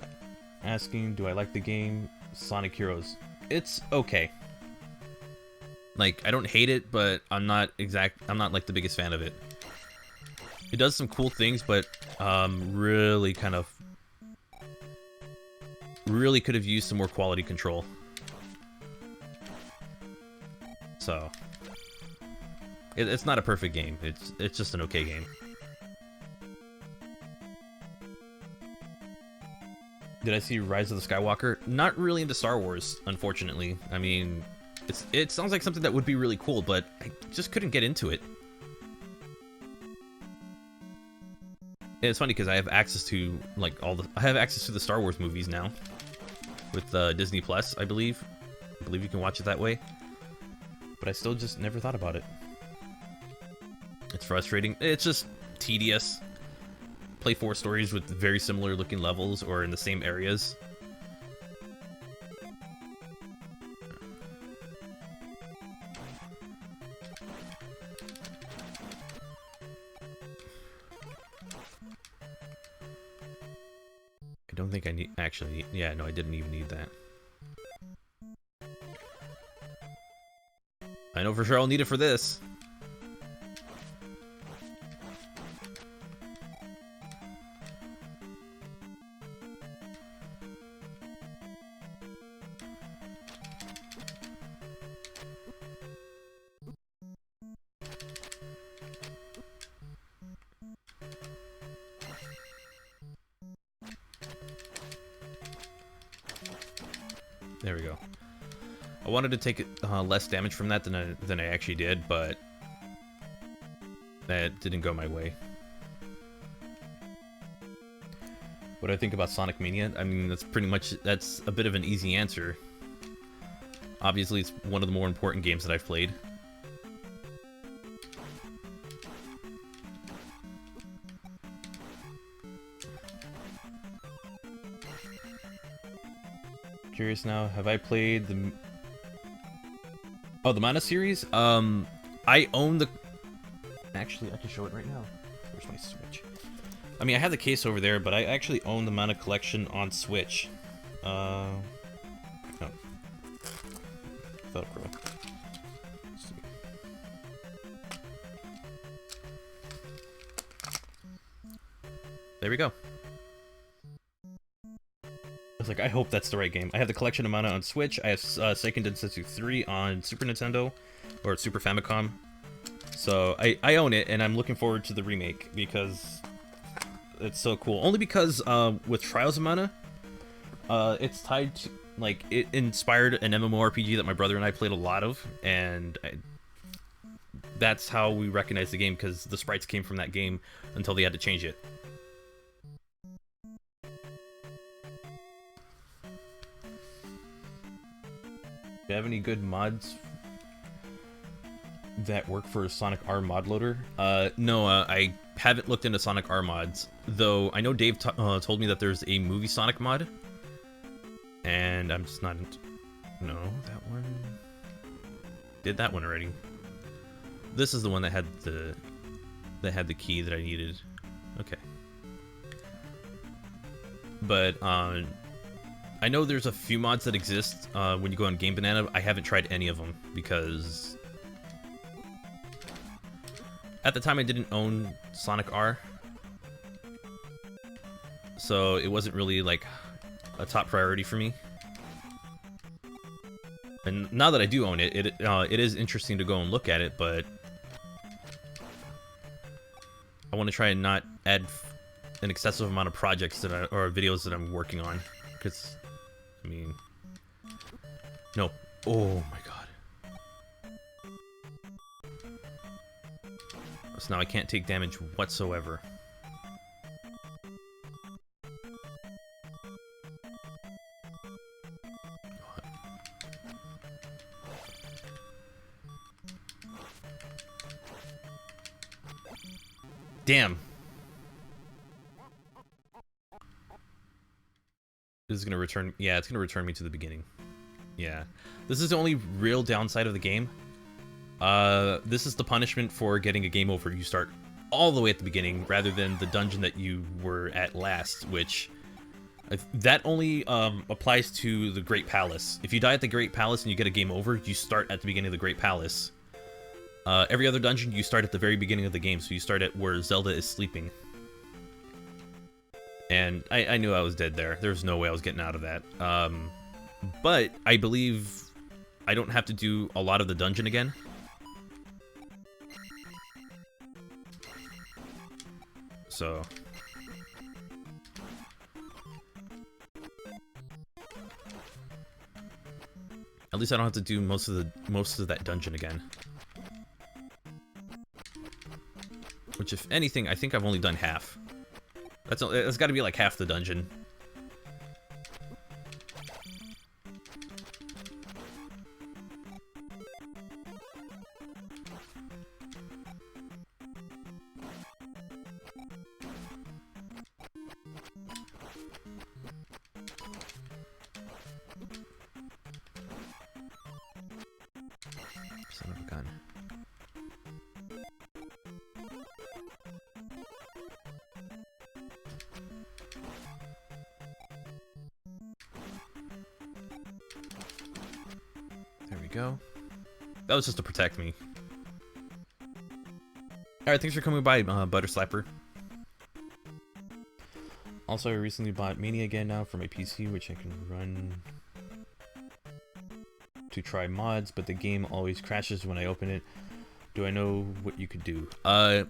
asking, do I like the game Sonic Heroes? It's okay. Like, I don't hate it, but I'm not like the biggest fan of it. It does some cool things, but really could have used some more quality control. So it's not a perfect game. It's just an okay game. Did I see Rise of the Skywalker? Not really into Star Wars, unfortunately. I mean, it sounds like something that would be really cool, but I just couldn't get into it. And it's funny because I have access to like I have access to the Star Wars movies now with Disney Plus, I believe. I believe you can watch it that way. But I still just never thought about it. It's frustrating. It's just tedious. Play 4 stories with very similar looking levels or in the same areas. I don't think I need... Actually, yeah, no, I didn't even need that. I know for sure I'll need it for this. There we go. I wanted to take less damage from that than I actually did, but that didn't go my way. What do I think about Sonic Mania? I mean, that's a bit of an easy answer. Obviously, it's one of the more important games that I've played. Curious now, have I played the... Oh, the Mana series? I own the... Actually, I can show it right now. Where's my Switch? I mean, I have the case over there, but I actually own the Mana collection on Switch. Oh. Velcro. Let's see. There we go. I was like, I hope that's the right game. I have the collection of Mana on Switch. I have Seiken Densetsu 3 on Super Nintendo, or Super Famicom. So I own it, and I'm looking forward to the remake because it's so cool. Only because with Trials of Mana, it's tied to, like, it inspired an MMORPG that my brother and I played a lot of, and that's how we recognize the game, because the sprites came from that game until they had to change it. Do you have any good mods that work for Sonic R mod loader? No, I haven't looked into Sonic R mods, though I know Dave told me that there's a movie Sonic mod, and I'm just not into... No, that one... Did that one already. This is the one that had the key that I needed. Okay. But, I know there's a few mods that exist when you go on Game Banana. I haven't tried any of them because at the time I didn't own Sonic R, so it wasn't really like a top priority for me. And now that I do own it, it is interesting to go and look at it, but I want to try and not add an excessive amount of projects that or videos that I'm working on, because I mean, no. Oh my god. So now I can't take damage whatsoever. Damn. This is gonna return... Yeah, it's gonna return me to the beginning. Yeah. This is the only real downside of the game. This is the punishment for getting a game over. You start all the way at the beginning, rather than the dungeon that you were at last, which... That only applies to the Great Palace. If you die at the Great Palace and you get a game over, you start at the beginning of the Great Palace. Every other dungeon, you start at the very beginning of the game, so you start at where Zelda is sleeping. And I knew I was dead there. There was no way I was getting out of that. But I believe I don't have to do a lot of the dungeon again. So... At least I don't have to do most of that dungeon again. Which, if anything, I think I've only done half. That's got to be like half the dungeon. Son of a gun. There we go. That was just to protect me. Alright, thanks for coming by, Butter Slapper. Also, I recently bought Mania again now for my PC, which I can run to try mods, but the game always crashes when I open it. Do I know what you could do?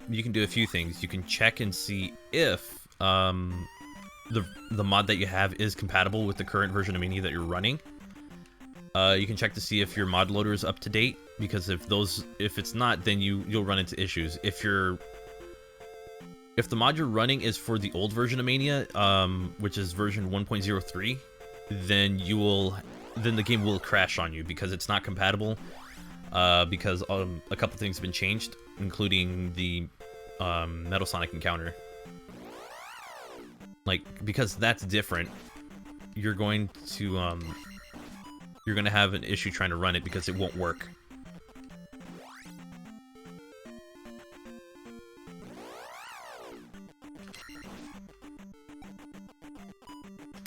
You can do a few things. You can check and see if the mod that you have is compatible with the current version of Mania that you're running. You can check to see if your mod loader is up to date, because if it's not, then you'll run into issues. If the mod you're running is for the old version of Mania, which is version 1.03, then the game will crash on you because it's not compatible. Because a couple things have been changed, including the Metal Sonic encounter. Like, because that's different, you're going to have an issue trying to run it because it won't work.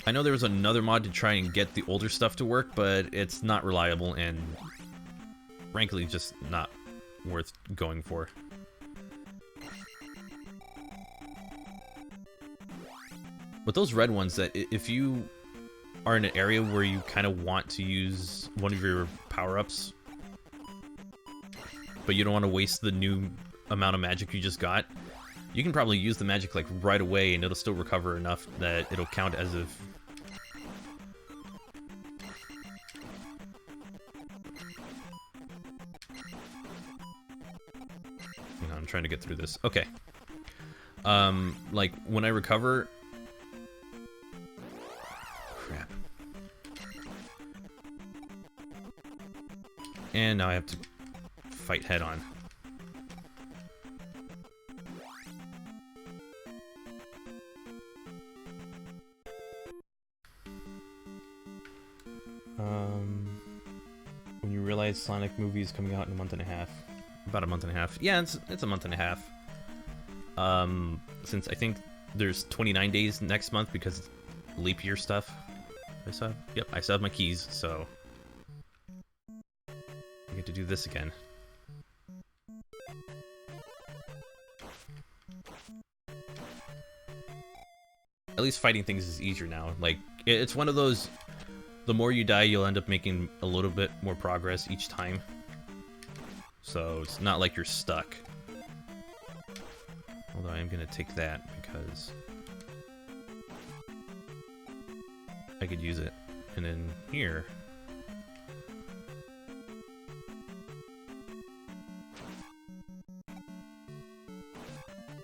I know there was another mod to try and get the older stuff to work, but it's not reliable and frankly just not worth going for. But those red ones, that if you are in an area where you kind of want to use one of your power-ups, but you don't want to waste the new amount of magic you just got, you can probably use the magic like right away and it'll still recover enough that it'll count as if... Hang on, I'm trying to get through this. Okay. Like when I recover... Crap. And now I have to fight head on. When you realize Sonic movie is coming out in a month and a half. About a month and a half. Yeah, it's a month and a half. Since I think there's 29 days next month because it's leap year stuff. I still have my keys, so I get to do this again. At least fighting things is easier now. Like, it's one of those, the more you die, you'll end up making a little bit more progress each time. So it's not like you're stuck. Although I am going to take that because I could use it. And then here...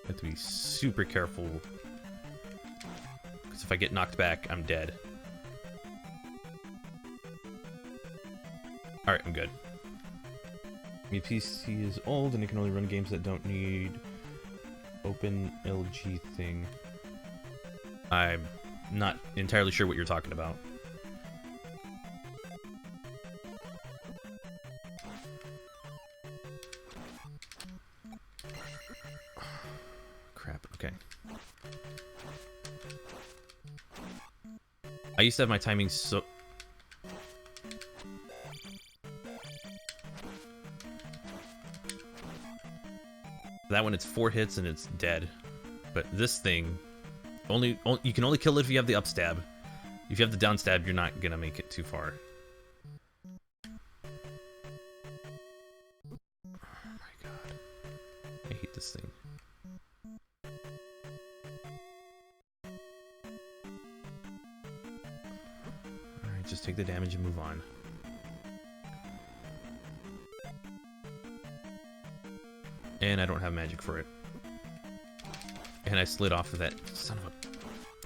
I have to be super careful. Because if I get knocked back, I'm dead. Alright, I'm good. My PC is old and it can only run games that don't need open LG thing. I'm not entirely sure what you're talking about. Crap, okay. I used to have my timing so... That one, it's 4 hits and it's dead. But this thing, you can only kill it if you have the up stab. If you have the down stab, you're not gonna make it too far. Oh my god. I hate this thing. Alright, just take the damage and move on. And I don't have magic for it. And I slid off of that. Son of a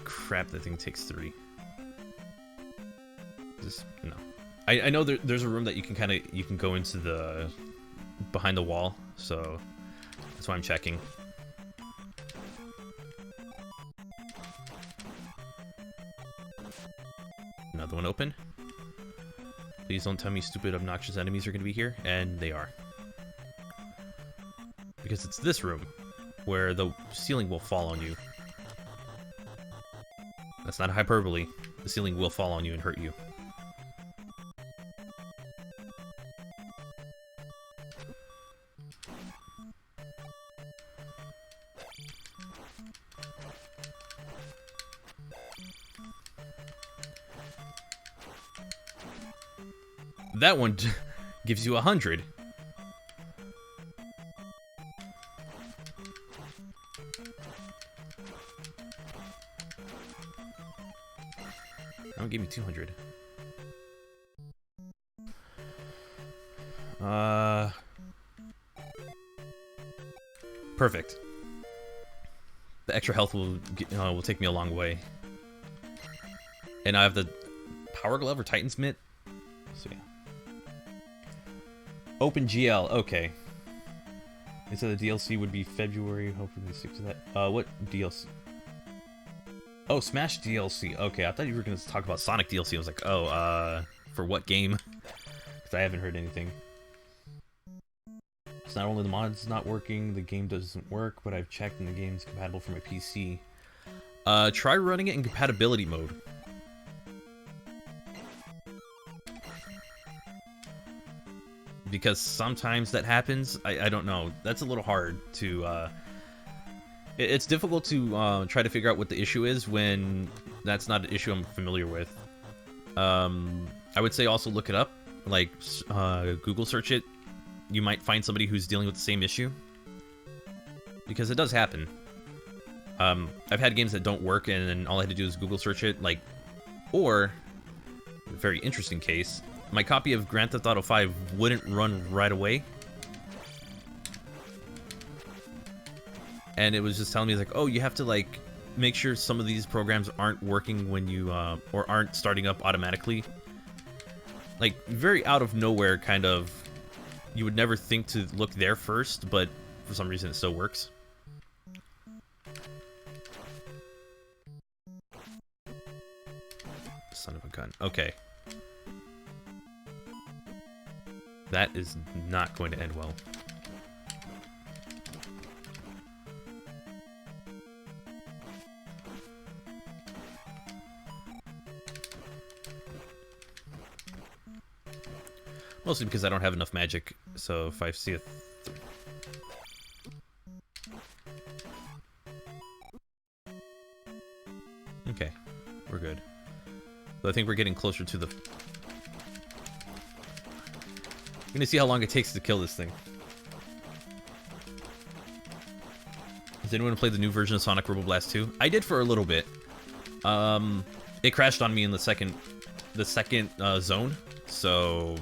crap, that thing takes 3. Just, no. I know there's a room that you can go into the... behind the wall, so that's why I'm checking. Another one open. Please don't tell me stupid, obnoxious enemies are going to be here, and they are. Because it's this room where the ceiling will fall on you. That's not a hyperbole. The ceiling will fall on you and hurt you. That one gives you 100. That one gave me 200. Perfect. The extra health will take me a long way. And I have the Power Glove or Titan's Mitt. So yeah. Open GL, okay. They said the DLC would be February. Hopefully they stick to that. What DLC? Oh, Smash DLC. Okay, I thought you were going to talk about Sonic DLC. I was like, oh, for what game? Because I haven't heard anything. It's not only the mod's not working, the game doesn't work, but I've checked and the game's compatible for my PC. Try running it in compatibility mode. because sometimes that happens. I don't know. That's a little hard to... it's difficult to try to figure out what the issue is when that's not an issue I'm familiar with. I would say also look it up, like Google search it. You might find somebody who's dealing with the same issue, because it does happen. I've had games that don't work, and then all I had to do is Google search it, like, or, a very interesting case, my copy of Grand Theft Auto 5 wouldn't run right away. And it was just telling me, like, oh, you have to, like, make sure some of these programs aren't working when you, or aren't starting up automatically. Like, very out of nowhere, kind of. You would never think to look there first, but for some reason it still works. Son of a gun. Okay. That is not going to end well. Mostly because I don't have enough magic, so if I see a... Okay, we're good. So I think we're getting closer to the... I'm gonna see how long it takes to kill this thing. Has anyone played the new version of Sonic Robo Blast 2? I did for a little bit. It crashed on me in the second zone, so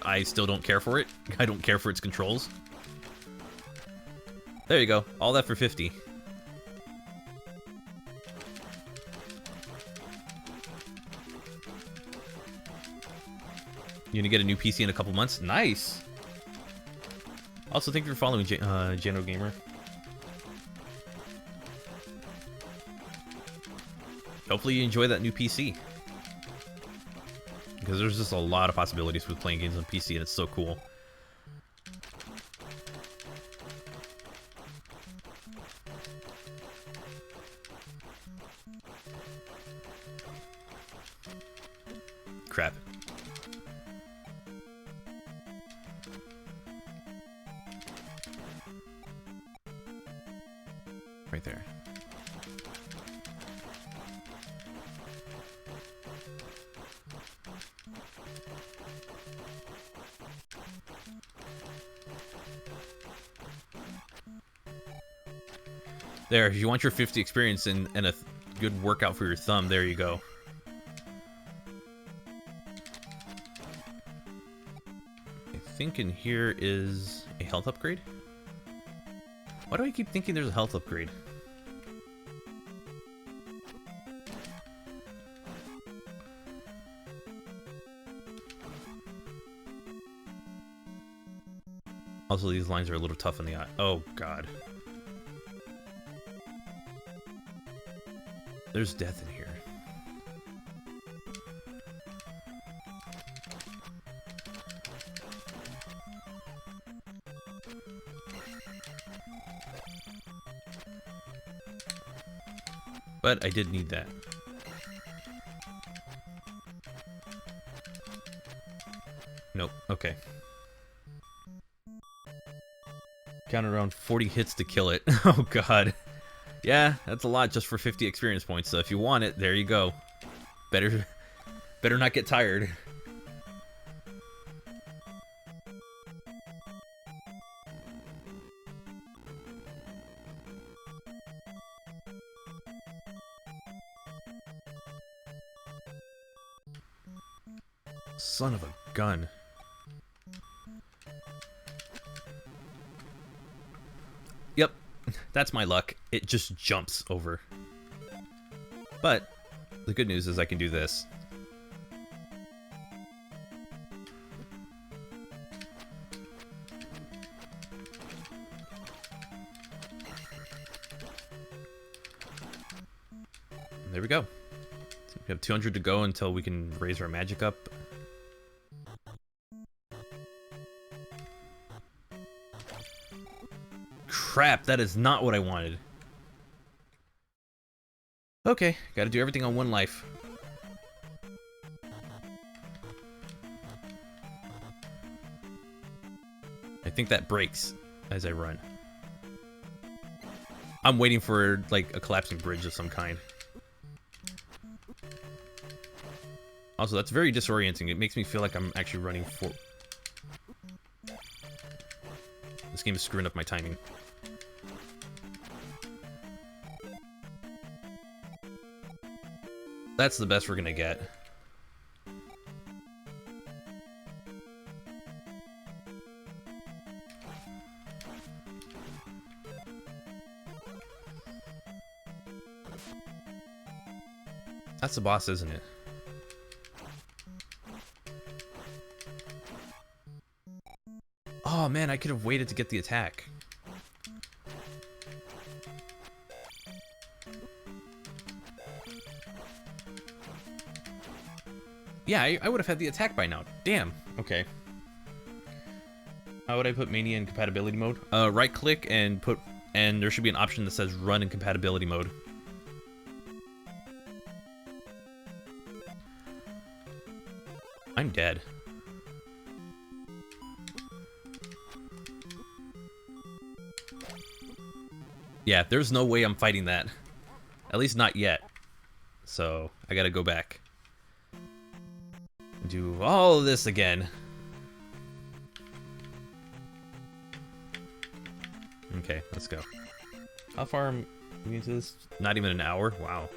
I still don't care for it. I don't care for its controls. There you go. All that for 50. You're gonna get a new PC in a couple months? Nice! Also, thank you for following, Geno Gamer. Hopefully you enjoy that new PC. Because there's just a lot of possibilities with playing games on PC, and it's so cool. Crap. Right there. There, if you want your 50 experience and a good workout for your thumb, there you go. I think in here is a health upgrade. Why do I keep thinking there's a health upgrade? Also, these lines are a little tough in the eye. Oh, God. There's death in here. But I did need that. Nope. Okay. Counted around 40 hits to kill it. Oh, God. Yeah, that's a lot just for 50 experience points, so if you want it, there you go. Better not get tired. Son of a gun. Yep. That's my luck. It just jumps over. But the good news is I can do this. And there we go. So we have 200 to go until we can raise our magic up. Crap, that is not what I wanted. Okay, gotta do everything on one life. think that breaks as I run. I'm waiting for, like, a collapsing bridge of some kind. Also, that's very disorienting. It makes me feel like I'm actually running for... This game is screwing up my timing. That's the best we're gonna get. That's the boss, isn't it? Oh man, I could have waited to get the attack. Yeah, I would have had the attack by now. Damn. Okay. How would I put Mania in compatibility mode? Right click and there should be an option that says run in compatibility mode. I'm dead. Yeah, there's no way I'm fighting that. At least not yet. So, I gotta go back. Do all of this again. Okay, let's go. How far am we into this? Not even an hour? Wow.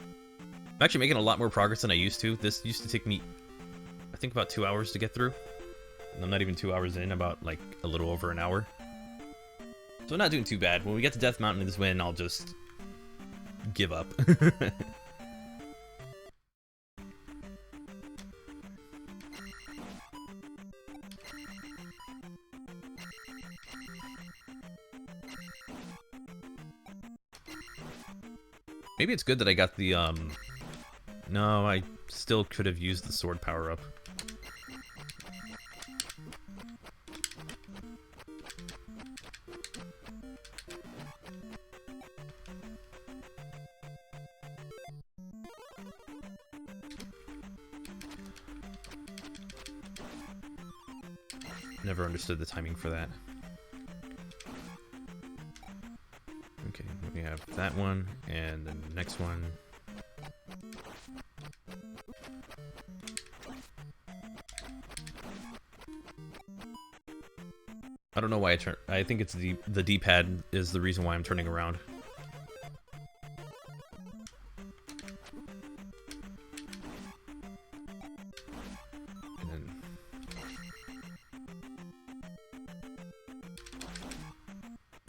I'm actually making a lot more progress than I used to. This used to take me, I think, about 2 hours to get through. And I'm not even 2 hours in, about like a little over an hour. So I'm not doing too bad. When we get to Death Mountain is when I'll just give up. Maybe it's good that I got the, no, I still could have used the sword power-up. Never understood the timing for that. Okay, we have that one, and then the next one. I don't know why I think it's the D-pad is the reason why I'm turning around. And then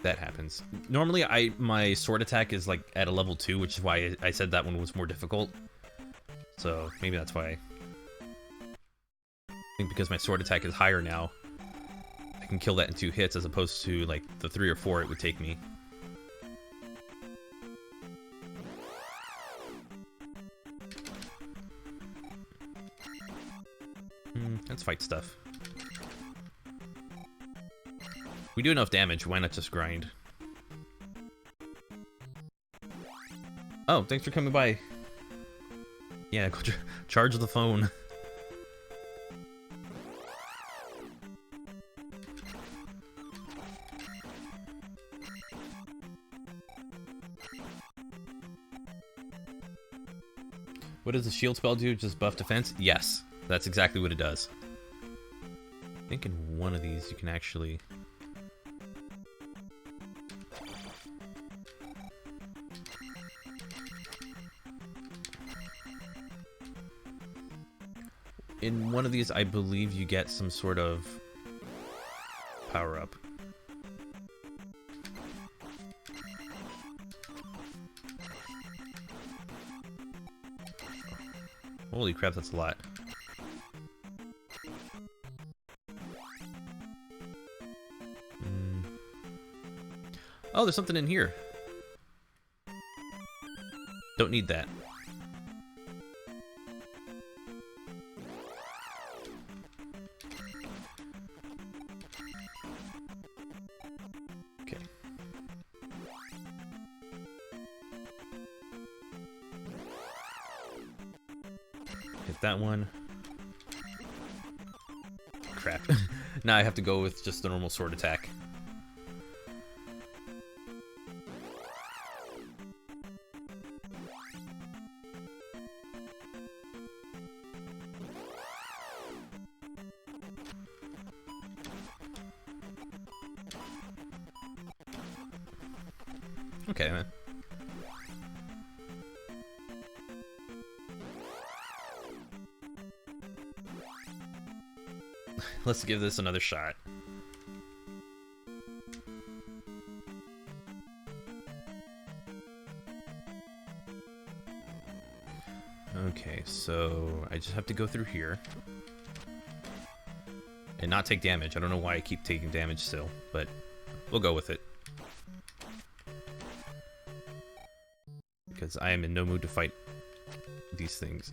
that happens. Normally, my sword attack is like at a level 2, which is why I said that one was more difficult. So maybe that's why. I think because my sword attack is higher now, I can kill that in 2 hits as opposed to like the 3 or 4 it would take me. Let's fight stuff. We do enough damage, why not just grind? Oh, thanks for coming by. Yeah, go charge the phone. What does the shield spell do? Just buff defense? Yes, that's exactly what it does. I think in one of these you can actually... In one of these, I believe you get some sort of power-up. Holy crap, that's a lot. Oh, there's something in here. Don't need that. Okay. Hit that one. Crap. Now I have to go with just the normal sword attack. Okay, man. Let's give this another shot. Okay, so I just have to go through here. And not take damage. I don't know why I keep taking damage still, but we'll go with it. Because I am in no mood to fight these things.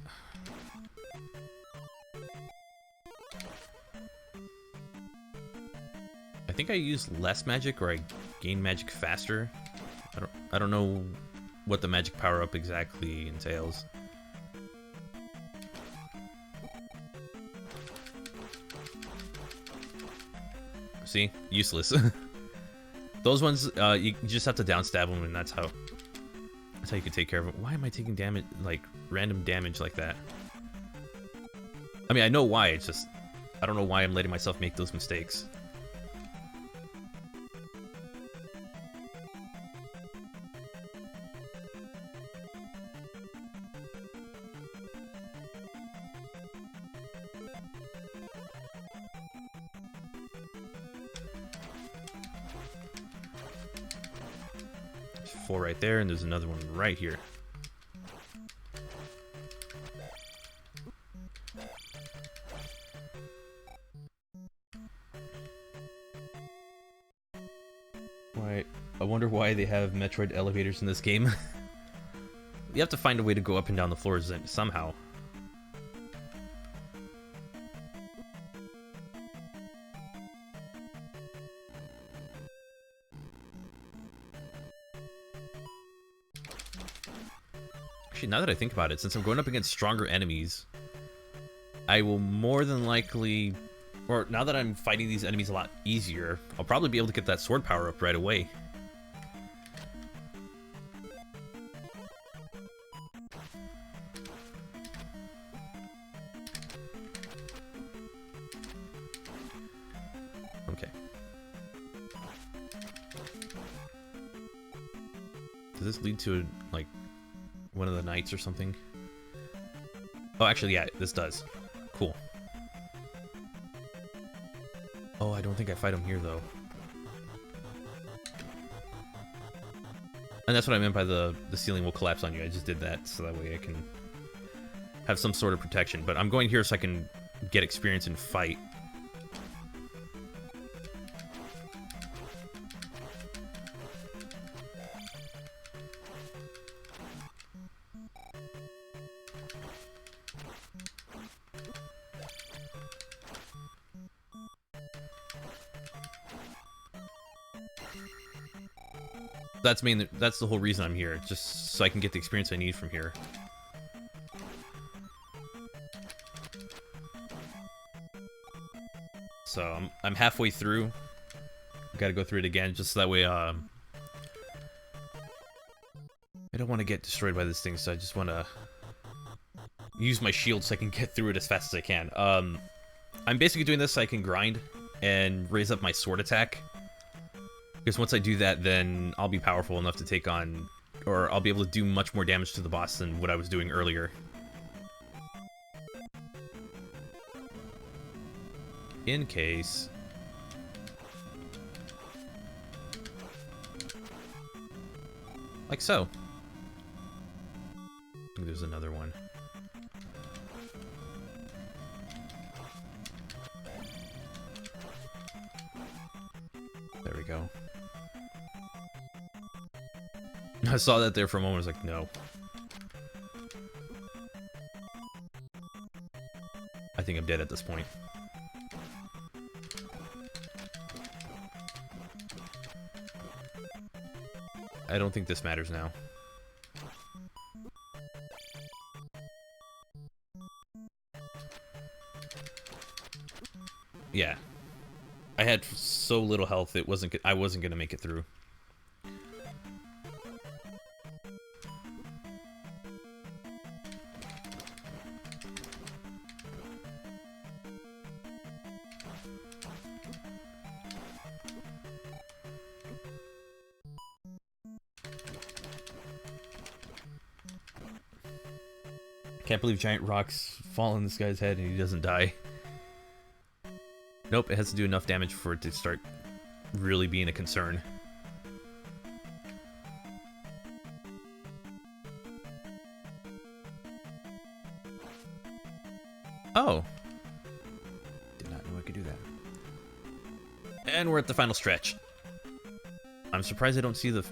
I think I use less magic or I gain magic faster. I don't know what the magic power-up exactly entails. See? Useless. Those ones, you just have to downstab them, and that's how you can take care of them. Why am I taking damage, like, random damage like that? I mean, I know why, it's just, I don't know why I'm letting myself make those mistakes. Four right there, and there's another one right here. Why? I wonder why they have Metroid elevators in this game. You have to find a way to go up and down the floors somehow. Actually, now that I think about it, since I'm going up against stronger enemies, I will more than likely, or now that I'm fighting these enemies a lot easier, I'll probably be able to get that sword power up right away. Okay. Does this lead to, like, one of the knights or something? Oh, actually, yeah, this does. Cool. Oh, I don't think I fight him here, though. And that's what I meant by the ceiling will collapse on you. I just did that so that way I can have some sort of protection. But I'm going here so I can get experience and fight. That's the whole reason I'm here, just so I can get the experience I need from here. So I'm halfway through. Got to go through it again, just so that way I don't want to get destroyed by this thing, so I just want to use my shield so I can get through it as fast as I can. I'm basically doing this so I can grind and raise up my sword attack. Because once I do that, then I'll be powerful enough to take on, or I'll be able to do much more damage to the boss than what I was doing earlier. In case... like so. I think there's another one. There we go. I saw that there for a moment, I was like, no. I think I'm dead at this point. I don't think this matters now. Yeah. I had so little health, I wasn't gonna make it through. Can't believe giant rocks fall on this guy's head and he doesn't die. Nope, it has to do enough damage for it to start really being a concern. Oh. Did not know I could do that. And we're at the final stretch. I'm surprised I don't see the...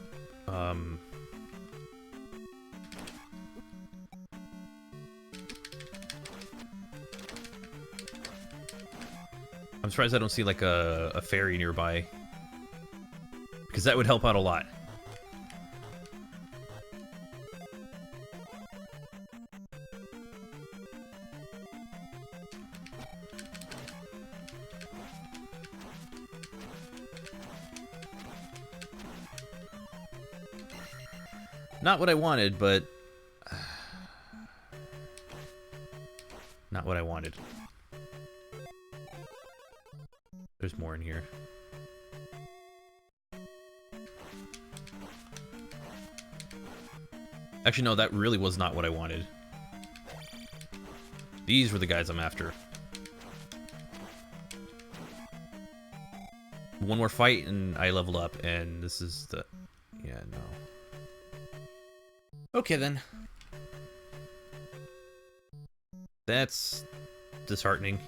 I'm surprised I don't see like a ferry nearby, because that would help out a lot. Not what I wanted, but not what I wanted. There's more in here. Actually, no, that really was not what I wanted. These were the guys I'm after. One more fight and I leveled up, and this is the... Yeah, no. Okay, then. That's disheartening.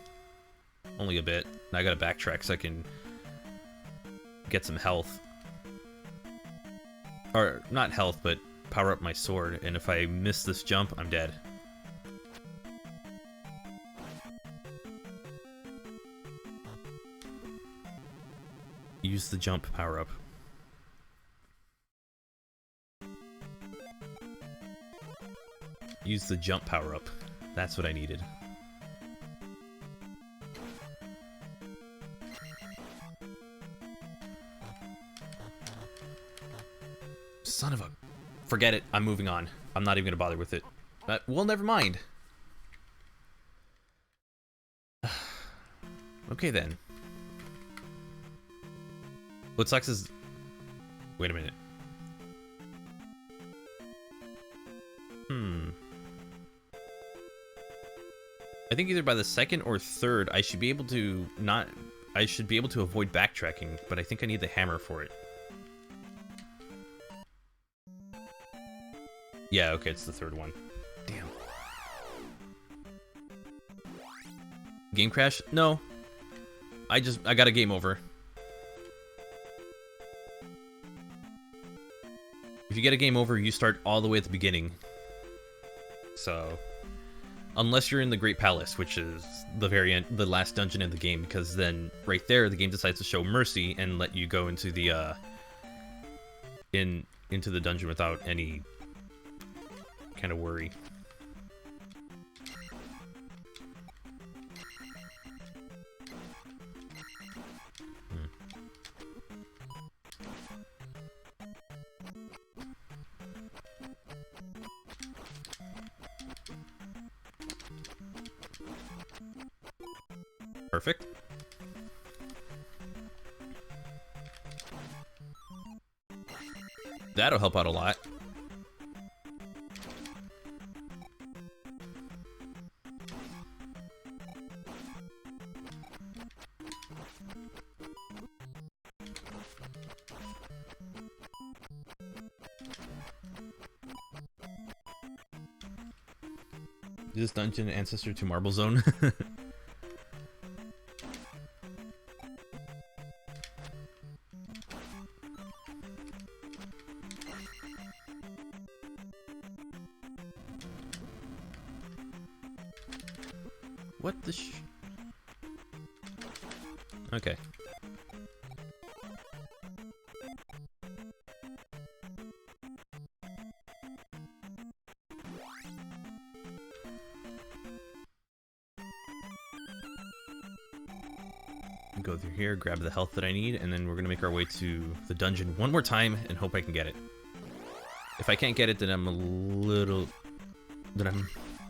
Only a bit. Now I gotta backtrack so I can get some health. Or, not health, but power up my sword. And if I miss this jump, I'm dead. Use the jump power up. Use the jump power up. That's what I needed. Son of a... Forget it. I'm moving on. I'm not even going to bother with it. Well, never mind. Okay, then. What sucks is... Wait a minute. I think either by the second or third, I should be able to not... I should be able to avoid backtracking, but I think I need the hammer for it. Yeah, okay, it's the third one. Damn. Game crash? No. I got a game over. If you get a game over, you start all the way at the beginning. So... Unless you're in the Great Palace, which is the very end, the last dungeon in the game, because then right there the game decides to show mercy and let you go into the into the dungeon without any kind of worry. Perfect. That'll help out a lot. Is this dungeon ancestor to Marble Zone? What the Okay. go through here, grab the health that I need, and then we're gonna make our way to the dungeon one more time and hope I can get it. If I can't get it, then I'm a little...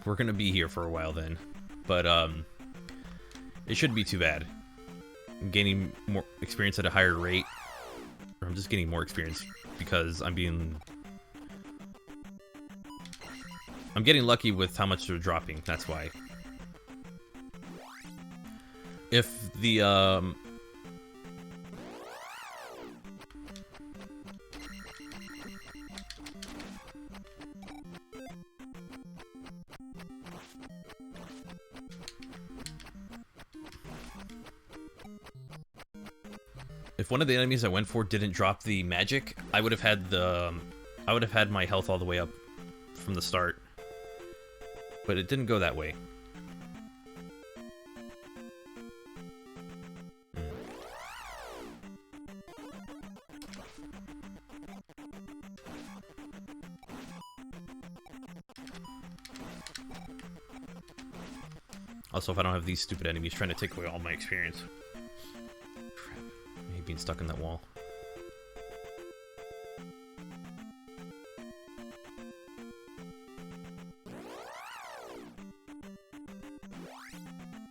We're gonna be here for a while then. But, it shouldn't be too bad. I'm gaining more experience at a higher rate. Or I'm just getting more experience because I'm getting lucky with how much they're dropping, that's why. If the, if one of the enemies I went for didn't drop the magic, I would have had my health all the way up from the start. But it didn't go that way. Also, if I don't have these stupid enemies trying to take away all my experience. Crap. I hate being stuck in that wall.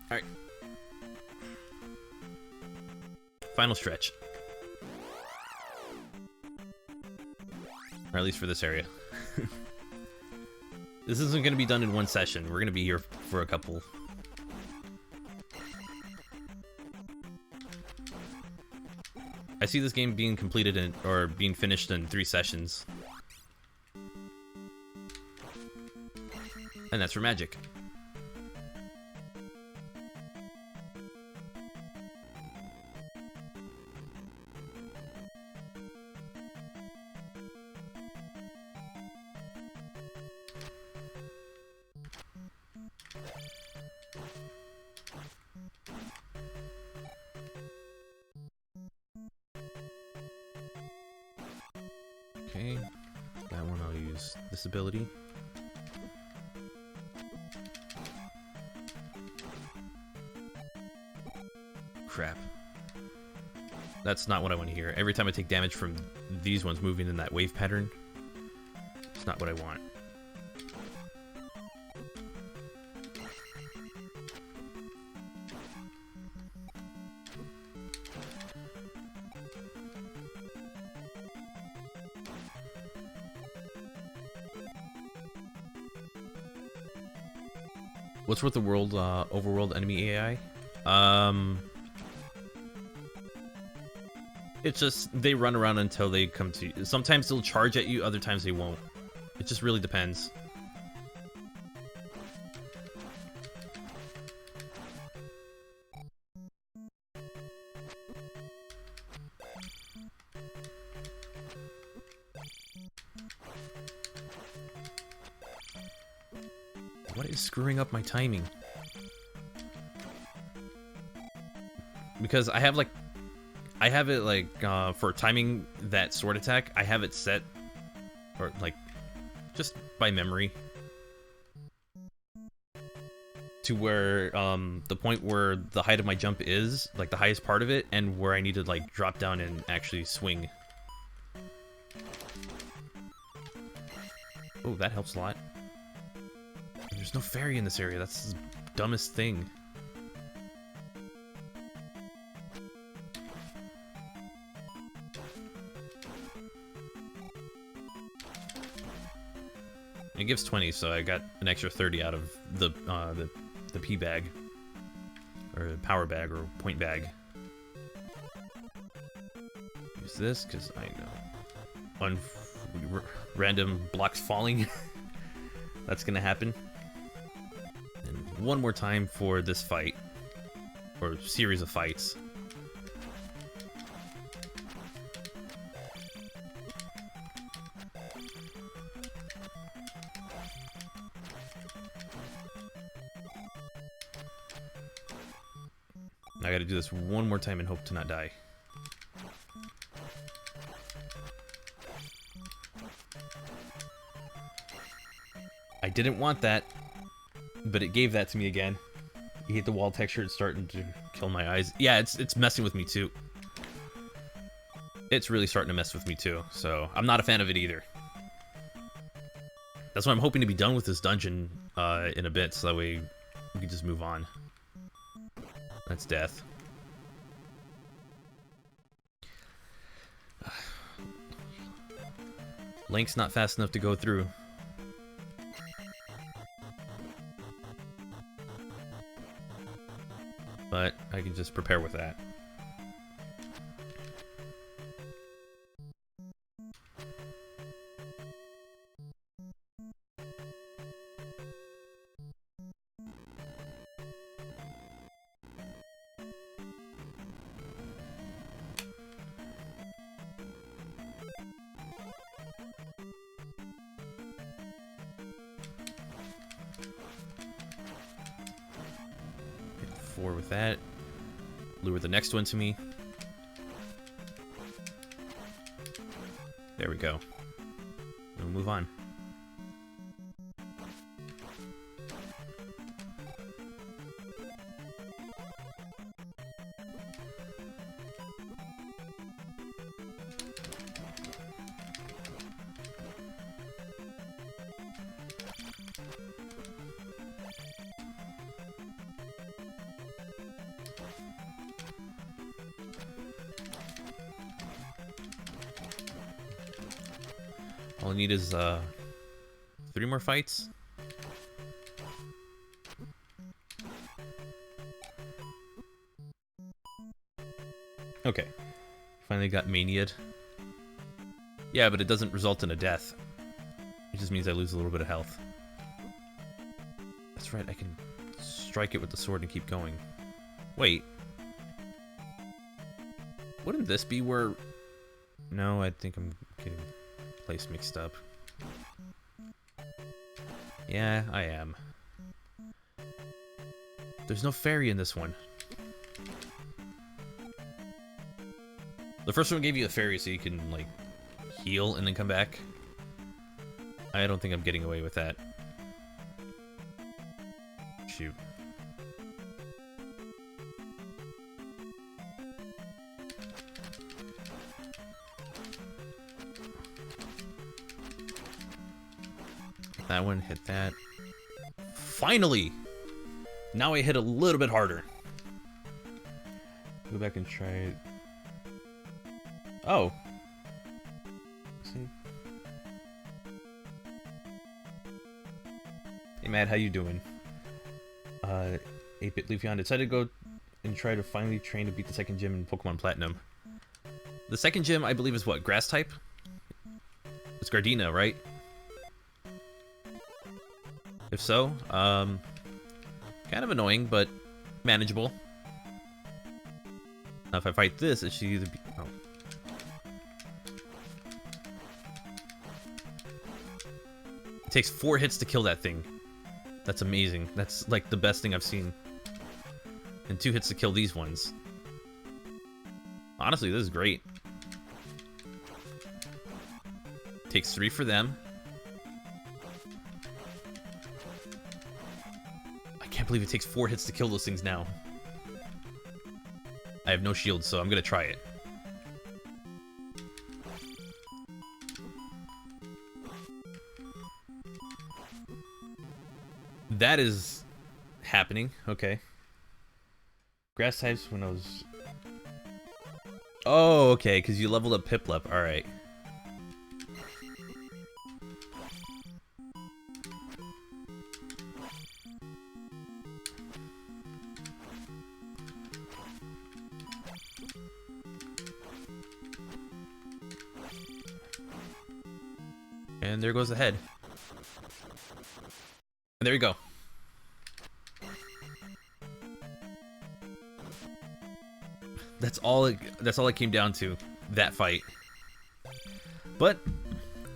Alright. Final stretch. Or at least for this area. This isn't going to be done in one session. We're going to be here for a couple. I see this game being completed or being finished in 3 sessions. And that's for magic. Okay, that one I'll use this ability. Crap. That's not what I want to hear. Every time I take damage from these ones moving in that wave pattern, it's not what I want. What's with the world, overworld enemy AI? It's just, they run around until they come to you. Sometimes they'll charge at you, other times they won't. It just really depends. What is screwing up my timing? Because I have it like, for timing that sword attack, I have it set, or like, just by memory, to where, the point where the height of my jump is, like the highest part of it, and where I need to like drop down and actually swing. Oh, that helps a lot. There's no fairy in this area. That's the dumbest thing. It gives 20, so I got an extra 30 out of the P bag, or power bag, or point bag. Use this because I know random blocks falling. That's gonna happen. And one more time for this fight, or series of fights. I gotta do this one more time and hope to not die. I didn't want that, but it gave that to me again. You hate the wall texture. It's starting to kill my eyes. Yeah, it's messing with me too. It's really starting to mess with me too. So I'm not a fan of it either. That's why I'm hoping to be done with this dungeon in a bit, so that way we can just move on. That's death. Link's not fast enough to go through. But I can just prepare with that. Four with that. Lure the next one to me. There we go. We'll move on. All I need is 3 more fights. Okay. Finally got mania'd. Yeah, but it doesn't result in a death. It just means I lose a little bit of health. That's right, I can strike it with the sword and keep going. Wait. Wouldn't this be where... No, I think I'm getting place mixed up. Yeah, I am. There's no fairy in this one. The first one gave you a fairy so you can, like, heal and then come back. I don't think I'm getting away with that. Shoot. That one, hit that. Finally! Now I hit a little bit harder. Go back and try it. Oh. See? Hey Matt, how you doing? 8-bit Leafeon decided to go and try to finally train to beat the second gym in Pokemon Platinum. The second gym, I believe, is what? Grass type? It's Gardena, right? If so, kind of annoying, but manageable. Now if I fight this, it should either be... Oh. It takes 4 hits to kill that thing. That's amazing. That's like the best thing I've seen. And 2 hits to kill these ones. Honestly, this is great. Takes 3 for them. I can't believe it takes 4 hits to kill those things now. I have no shield, so I'm gonna try it. That is happening. Okay. Grass types when I was... Oh, okay, because you leveled up Piplup. Alright. And there goes the head. And there you go. That's all it came down to, that fight. But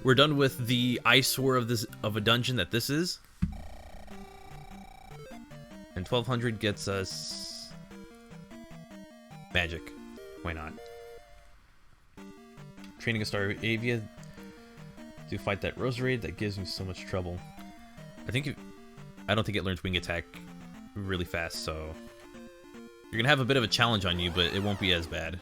we're done with the eyesore of a dungeon that this is. And 1200 gets us magic. Why not? Training a Star Avia to fight that Roserade that gives me so much trouble. I don't think it learns Wing Attack really fast, so you're gonna have a bit of a challenge on you, but it won't be as bad.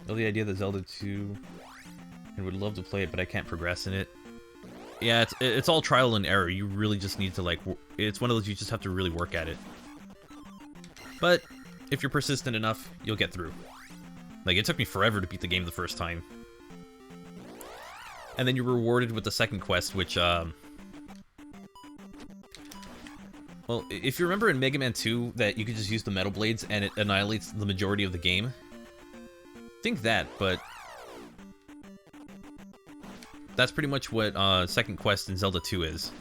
Love the idea that Zelda 2 and would love to play it, but I can't progress in it. Yeah, it's all trial and error. You really just need to, like, it's one of those you just have to really work at it. But if you're persistent enough, you'll get through. Like, it took me forever to beat the game the first time. And then you're rewarded with the second quest, which, well, if you remember in Mega Man 2 that you could just use the Metal Blades and it annihilates the majority of the game, think that, but that's pretty much what second quest in Zelda 2 is.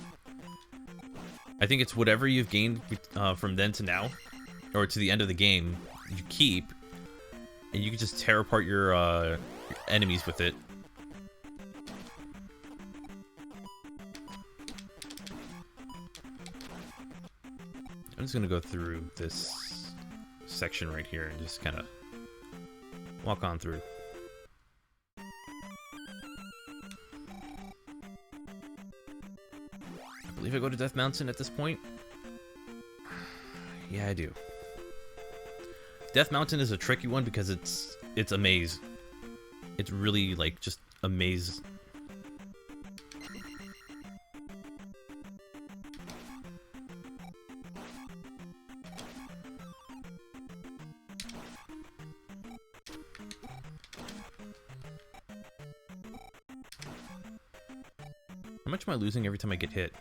I think it's whatever you've gained from then to now, or to the end of the game, you keep, and you can just tear apart your enemies with it. I'm just gonna go through this section right here and just kind of walk on through. I believe I go to Death Mountain at this point. Yeah, I do. Death Mountain is a tricky one because it's a maze. It's really like just a maze. How much am I losing every time I get hit?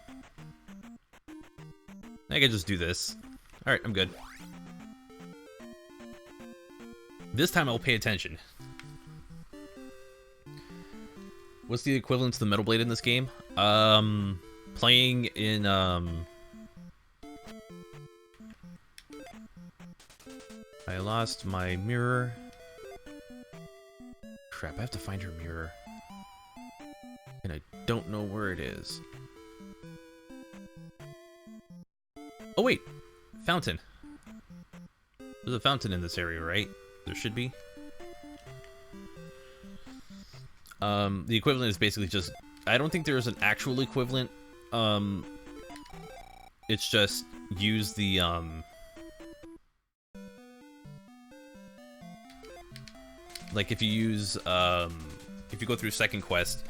I can just do this. Alright, I'm good. This time I'll pay attention. What's the equivalent to the Metal Blade in this game? Playing in, I lost my mirror. Crap, I have to find her mirror. And I don't know where it is. Oh wait! Fountain. There's a fountain in this area, right? There should be. The equivalent is basically just... I don't think there's an actual equivalent. It's just use the, like if you use, if you go through second quest,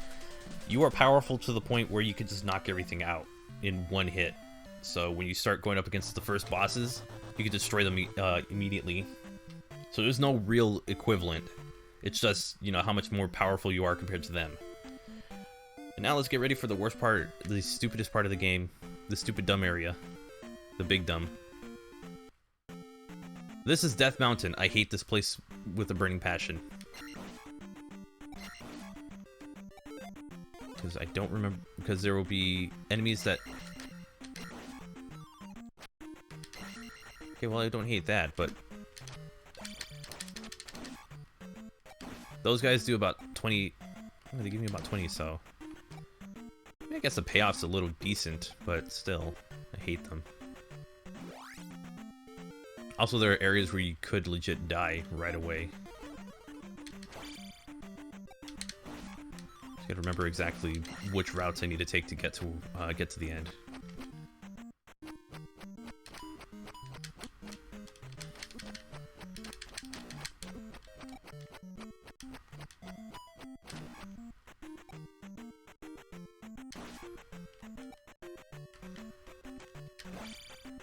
you are powerful to the point where you can just knock everything out in one hit. So when you start going up against the first bosses, you can destroy them immediately. So there's no real equivalent. It's just, you know, how much more powerful you are compared to them. And now let's get ready for the worst part, the stupidest part of the game. The stupid dumb area. The big dumb. This is Death Mountain. I hate this place with a burning passion. Because I don't remember, because there will be enemies that... Okay, well I don't hate that, but... Those guys do about 20... Oh, they give me about 20, so... I guess the payoff's a little decent, but still, I hate them. Also, there are areas where you could legit die right away. Just gotta remember exactly which routes I need to take to get to the end.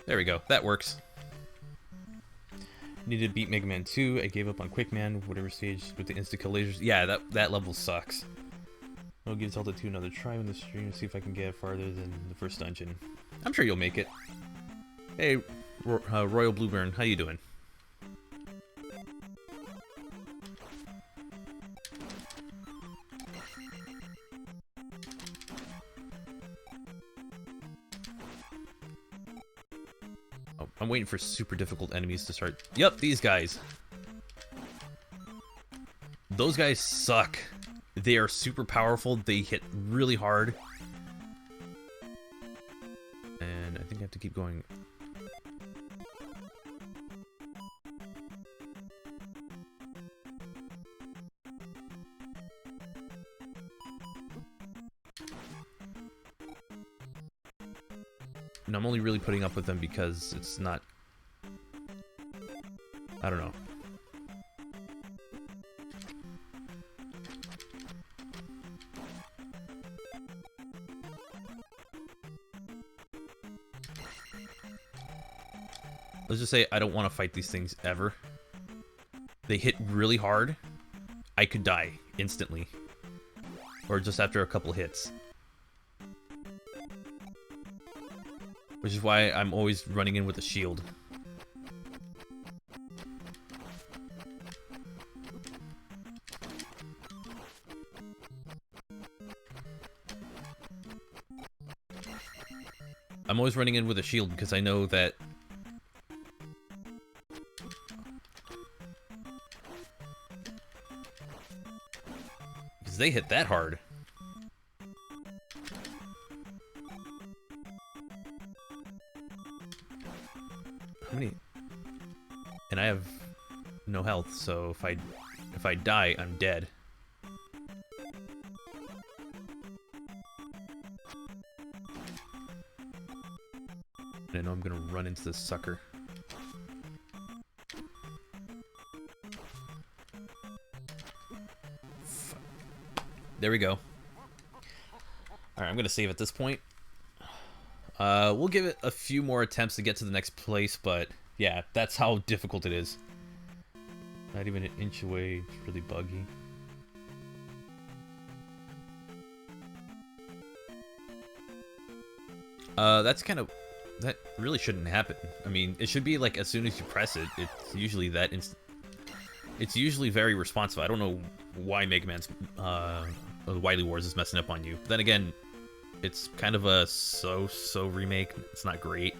There we go. That works. Needed to beat Mega Man 2. I gave up on Quick Man, whatever stage, with the insta-kill lasers. Yeah, that level sucks. I'll give Zelda 2 another try in the stream and see if I can get farther than the first dungeon. I'm sure you'll make it. Hey, Royal Blueburn, how you doing? I'm waiting for super difficult enemies to start. Yep, these guys. Those guys suck. They are super powerful. They hit really hard. And I think I have to keep going. And I'm only really putting up with them because it's not... I don't know. Let's just say I don't want to fight these things ever. They hit really hard. I could die instantly. Or just after a couple hits. Which is why I'm always running in with a shield. I'm always running in with a shield because I know that they hit that hard. How many? And I have no health, so if I die, I'm dead. And I know I'm gonna run into this sucker. There we go. Alright, I'm going to save at this point. We'll give it a few more attempts to get to the next place, but yeah, that's how difficult it is. Not even an inch away, it's really buggy. That's kind of... that really shouldn't happen. I mean, it should be like as soon as you press it, it's usually that instant. It's usually very responsive. I don't know why Mega Man's Wily Wars is messing up on you. Then again, it's kind of a so-so remake. It's not great.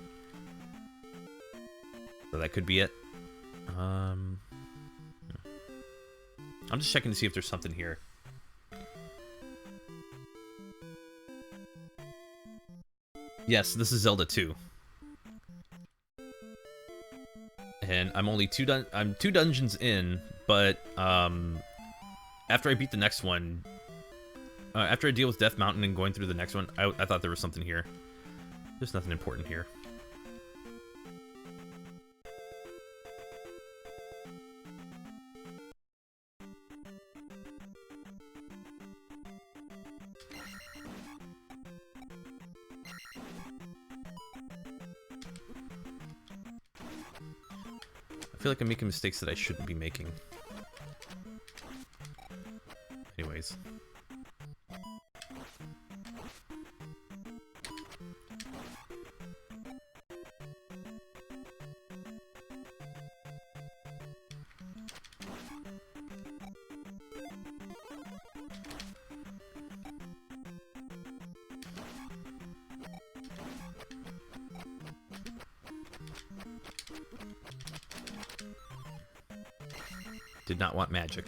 So that could be it. I'm just checking to see if there's something here. Yes, this is Zelda 2. And I'm only two dungeons in, but after I beat the next one, after I deal with Death Mountain and going through the next one, I thought there was something here. There's nothing important here. I feel like I'm making mistakes that I shouldn't be making. Anyways. Did not want magic.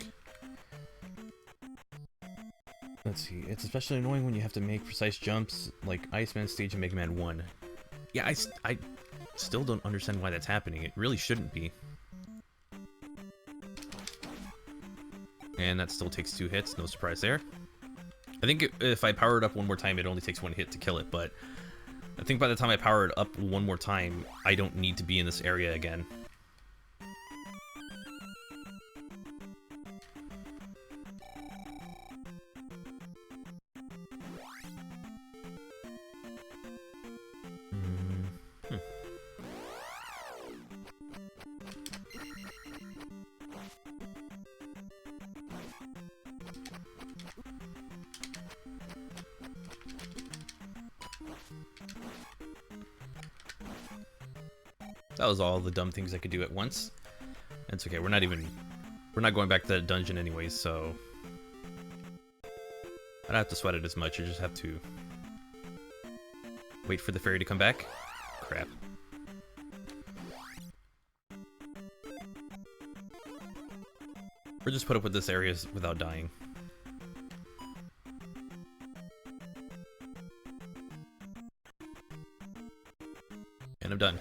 Let's see. It's especially annoying when you have to make precise jumps like Iceman stage in Mega Man 1. Yeah, I still don't understand why that's happening. It really shouldn't be. And that still takes 2 hits. No surprise there. I think if I power it up one more time, it only takes 1 hit to kill it. But I think by the time I power it up one more time, I don't need to be in this area again. That was all the dumb things I could do at once. It's okay, we're not going back to that dungeon anyways, so I don't have to sweat it as much. I just have to wait for the fairy to come back. Crap. Or just put up with this area without dying. And I'm done.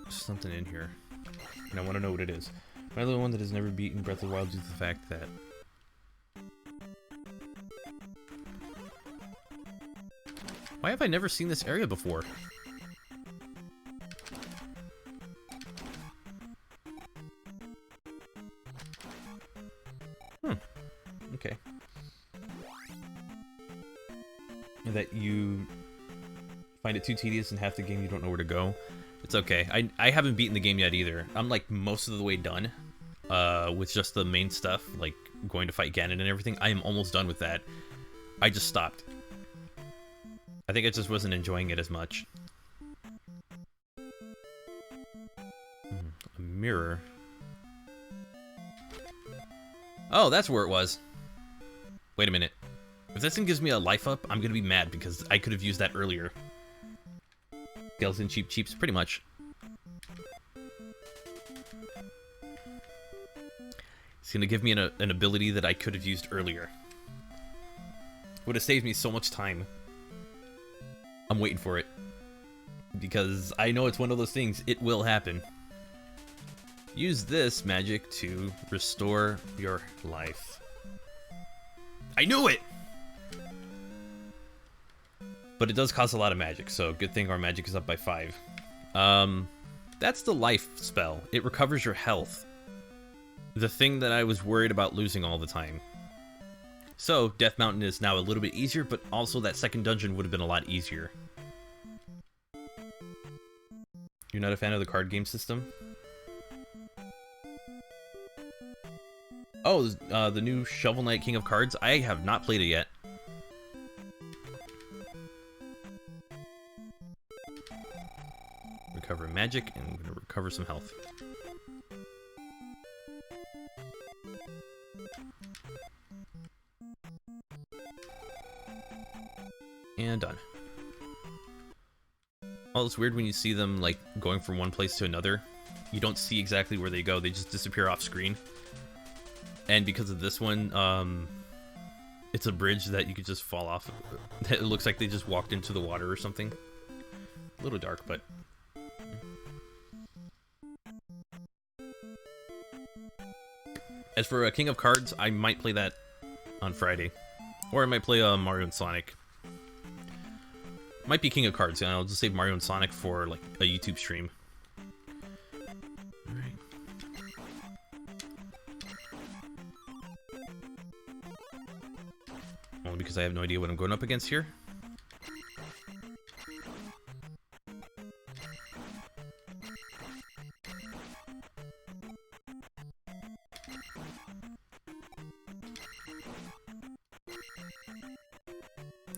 Something in here, and I want to know what it is. Am I the one that has never beaten Breath of the Wild due to the fact that... Why have I never seen this area before? Okay. That you find it too tedious and half the game you don't know where to go. It's okay. I haven't beaten the game yet either. I'm like most of the way done with just the main stuff, like going to fight Ganon and everything. I am almost done with that. I just stopped. I think I just wasn't enjoying it as much. A mirror. Oh, that's where it was. Wait a minute. If this thing gives me a life up, I'm gonna be mad because I could have used that earlier. Skeleton cheeps, pretty much. It's gonna give me an ability that I could have used earlier. Would have saved me so much time. I'm waiting for it. Because I know it's one of those things, it will happen. Use this magic to restore your life. I knew it! But it does cost a lot of magic, so good thing our magic is up by 5. That's the life spell. It recovers your health. The thing that I was worried about losing all the time. So, Death Mountain is now a little bit easier, but also that second dungeon would have been a lot easier. You're not a fan of the card game system? Oh, the new Shovel Knight King of Cards? I have not played it yet. Recover magic, and I'm going to recover some health. And done. Well, it's weird when you see them, like, going from one place to another. You don't see exactly where they go, they just disappear off screen. And because of this one, it's a bridge that you could just fall off. It looks like they just walked into the water or something. A little dark, but... As for King of Cards, I might play that on Friday. Or I might play Mario and Sonic. Might be King of Cards, and I'll just save Mario and Sonic for like a YouTube stream. Alright. Only because I have no idea what I'm going up against here.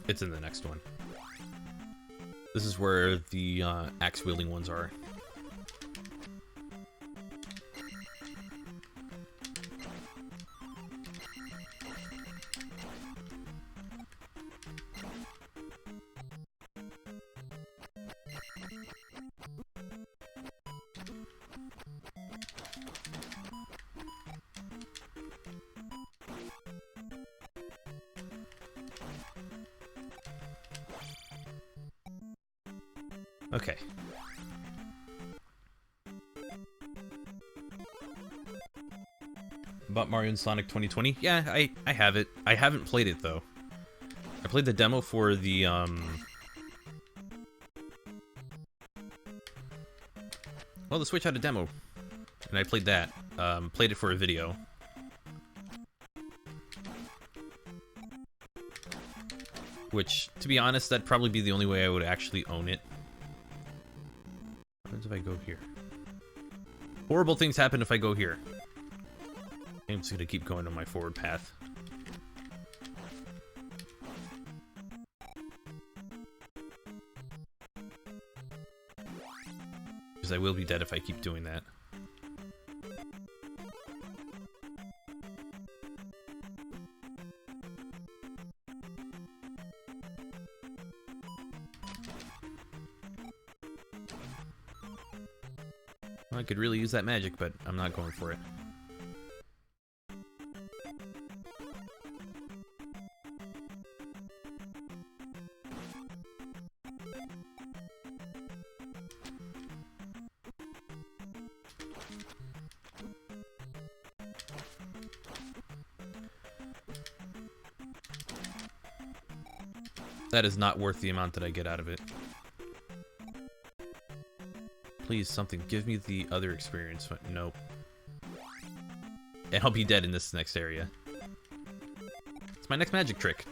It's in the next one. This is where the axe-wielding ones are. Okay. Bought Mario and Sonic 2020? Yeah, I have it. I haven't played it, though. I played the demo for the, Well, the Switch had a demo. And I played that. Played it for a video. Which, to be honest, that'd probably be the only way I would actually own it. What happens if I go here? Horrible things happen if I go here. I'm just gonna keep going on my forward path. Because I will be dead if I keep doing that. Well, I could really use that magic, but I'm not going for it. That is not worth the amount that I get out of it. Please, something. Give me the other experience. Nope. And I'll be dead in this next area. It's my next magic trick.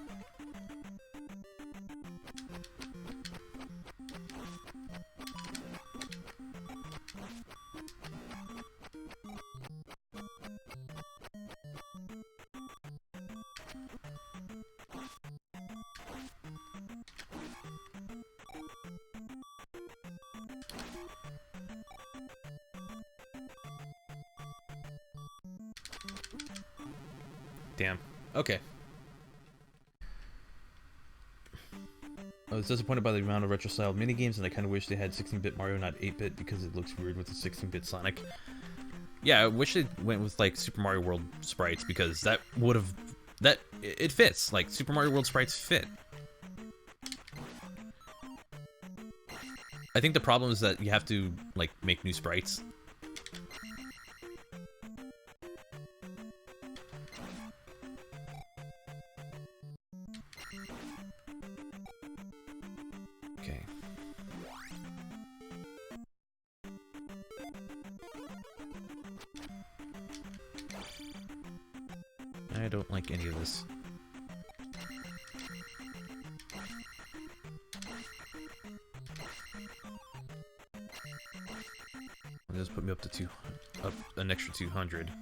Damn. Okay. I was disappointed by the amount of retro-styled minigames, and I kind of wish they had 16-bit Mario, not 8-bit, because it looks weird with the 16-bit Sonic. Yeah, I wish they went with, like, Super Mario World sprites, because that would have... It fits. Like, Super Mario World sprites fit. I think the problem is that you have to, like, make new sprites. Okay. I don't like any of this. Just put me up to an extra 200.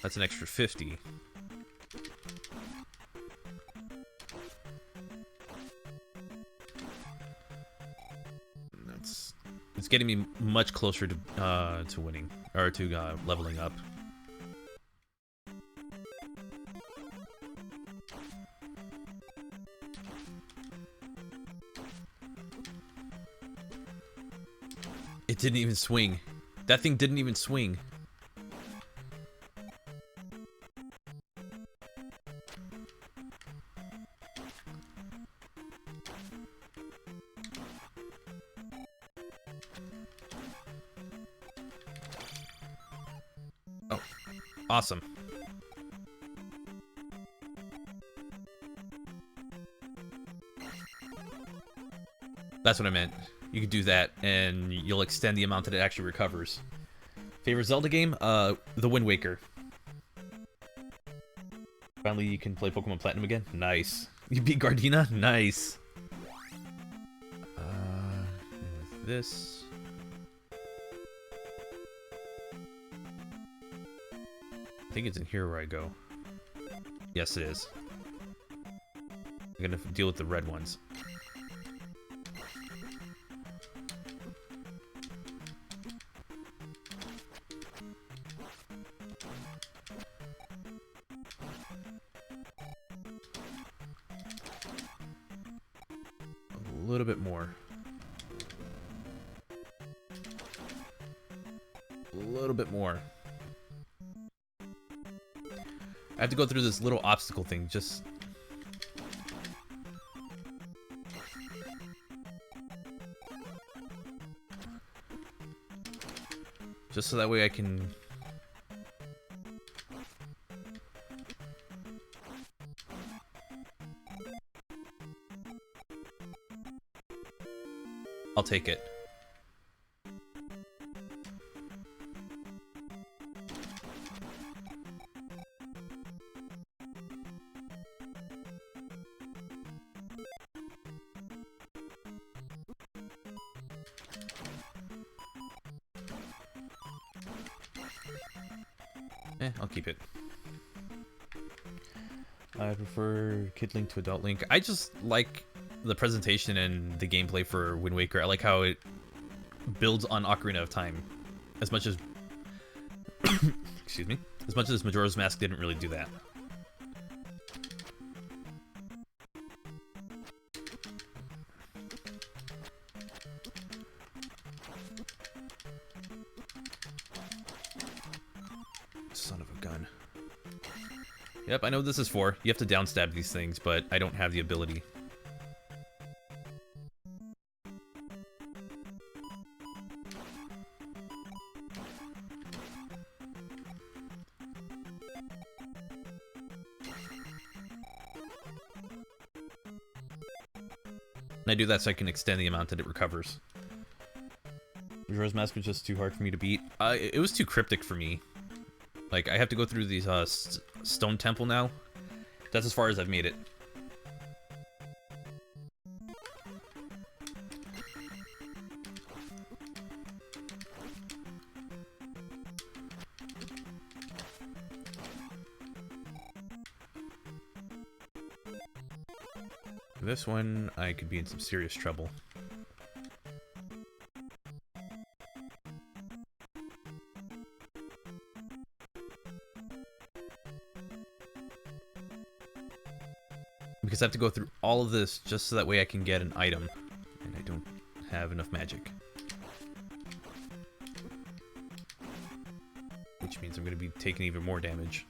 That's an extra 50. It's getting me much closer to winning, or to leveling up. It didn't even swing. That thing didn't even swing. Oh, awesome. That's what I meant. You can do that, and you'll extend the amount that it actually recovers. Favorite Zelda game? The Wind Waker. Finally, you can play Pokemon Platinum again? Nice. You beat Gardena? Nice. With this... I think it's in here where I go. Yes, it is. I'm gonna deal with the red ones. A little bit more. A little bit more. I have to go through this little obstacle thing, just... Just so that way I can... I'll take it. I'll keep it. I prefer Kid Link to Adult Link. I just like the presentation and the gameplay for Wind Waker. I like how it builds on Ocarina of Time as much as excuse me, as much as Majora's Mask didn't really do that. Son of a gun. Yep, I know what this is for. You have to downstab these things, but I don't have the ability. And I do that so I can extend the amount that it recovers. Majora's Mask was just too hard for me to beat. It was too cryptic for me. Like, I have to go through these stone temple now. That's as far as I've made it. This one, I could be in some serious trouble. Because I have to go through all of this just so that way I can get an item. And I don't have enough magic. Which means I'm going to be taking even more damage.